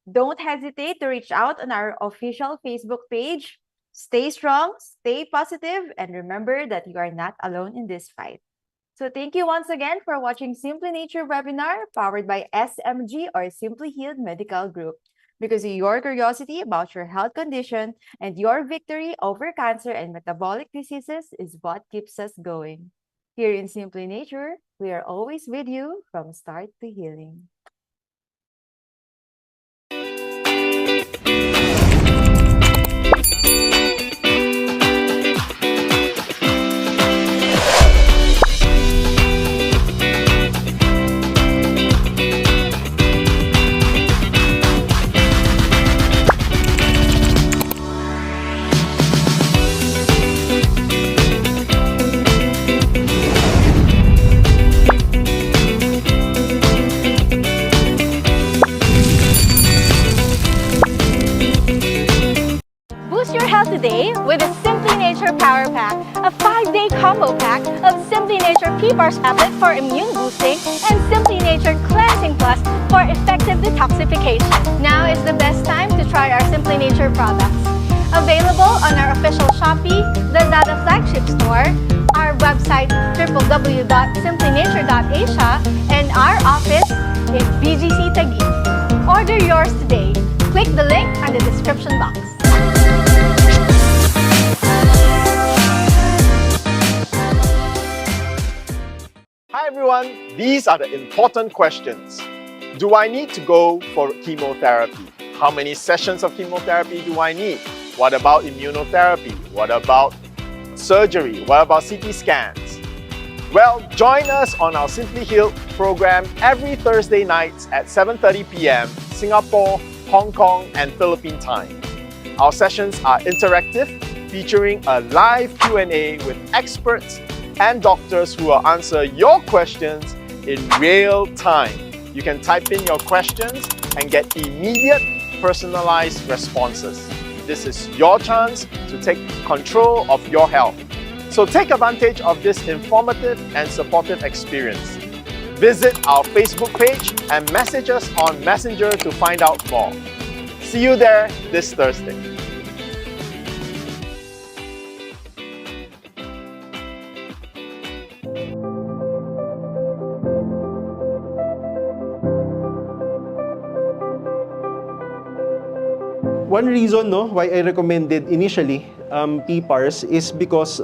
don't hesitate to reach out on our official Facebook page. Stay strong, stay positive, and remember that you are not alone in this fight. So thank you once again for watching Simply Nature webinar powered by SMG or Simply Healed Medical Group. Because your curiosity about your health condition and your victory over cancer and metabolic diseases is what keeps us going. Here in Simply Nature, we are always with you from start to healing. Boost your health today with a Simply Nature Power Pack, a 5-day combo pack of Simply Nature PPARS tablet for immune boosting and Simply Nature Cleansing Plus for effective detoxification. Now is the best time to try our Simply Nature products. Available on our official Shopee, Lazada flagship store, our website www.simplynature.asia, and our office in BGC Taguig. Order yours today. Click the link on the description box. Hi everyone, these are the important questions. Do I need to go for chemotherapy? How many sessions of chemotherapy do I need? What about immunotherapy? What about surgery? What about CT scans? Well, join us on our Simply Healed program every Thursday nights at 7:30 p.m. Singapore, Hong Kong, and Philippine time. Our sessions are interactive, featuring a live Q&A with experts and doctors who will answer your questions in real time. You can type in your questions and get immediate, personalized responses. This is your chance to take control of your health. So take advantage of this informative and supportive experience. Visit our Facebook page and message us on Messenger to find out more. See you there this Thursday. One reason why I recommended initially PPARS is because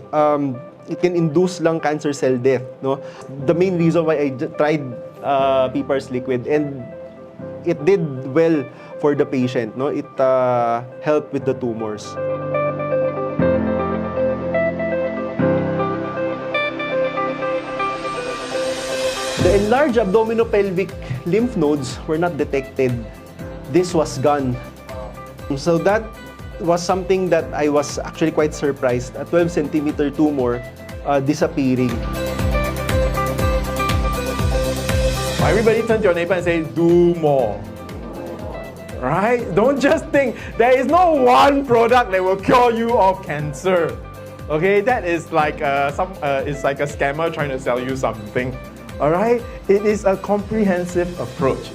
it can induce lung cancer cell death. The main reason why I tried PPARS liquid, and it did well for the patient. It helped with the tumors. The enlarged abdominopelvic lymph nodes were not detected. This was gone. So that was something that I was actually quite surprised. A 12-centimeter tumor disappearing. Everybody turn to your neighbor and say, do more. Right? Don't just think there is no one product that will cure you of cancer. Okay, that is like it's like a scammer trying to sell you something. All right, it is a comprehensive approach.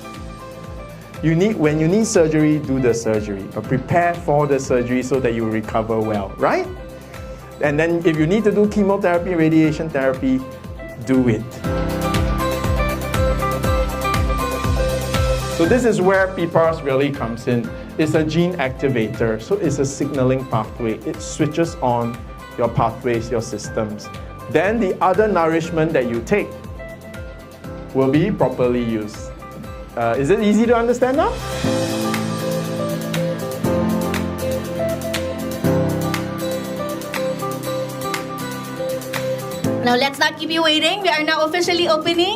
When you need surgery, do the surgery, but prepare for the surgery so that you recover well, right? And then if you need to do chemotherapy, radiation therapy, do it. So this is where PPARS really comes in. It's a gene activator, so it's a signaling pathway. It switches on your pathways, your systems. Then the other nourishment that you take will be properly used. Is it easy to understand now? Now let's not keep you waiting. We are now officially opening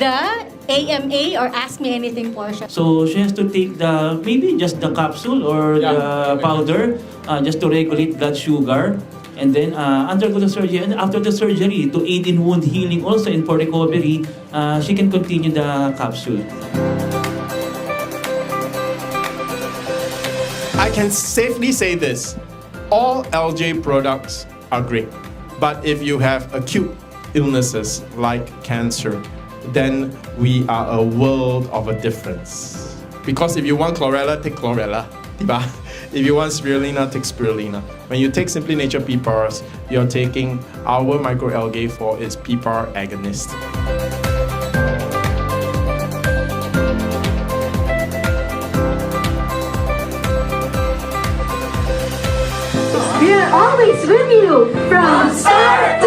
the AMA or Ask Me Anything portion. So she has to take maybe just the capsule or the powder just to regulate blood sugar. And then undergo the surgery. And after the surgery, to aid in wound healing also and for recovery, she can continue the capsule. I can safely say this, all LJ products are great. But if you have acute illnesses like cancer, then we are a world of a difference. Because if you want chlorella, take chlorella. Diba? If you want spirulina, take spirulina. When you take Simply Nature PPARS, you're taking our microalgae for its PPAR agonist. We are always with you from start to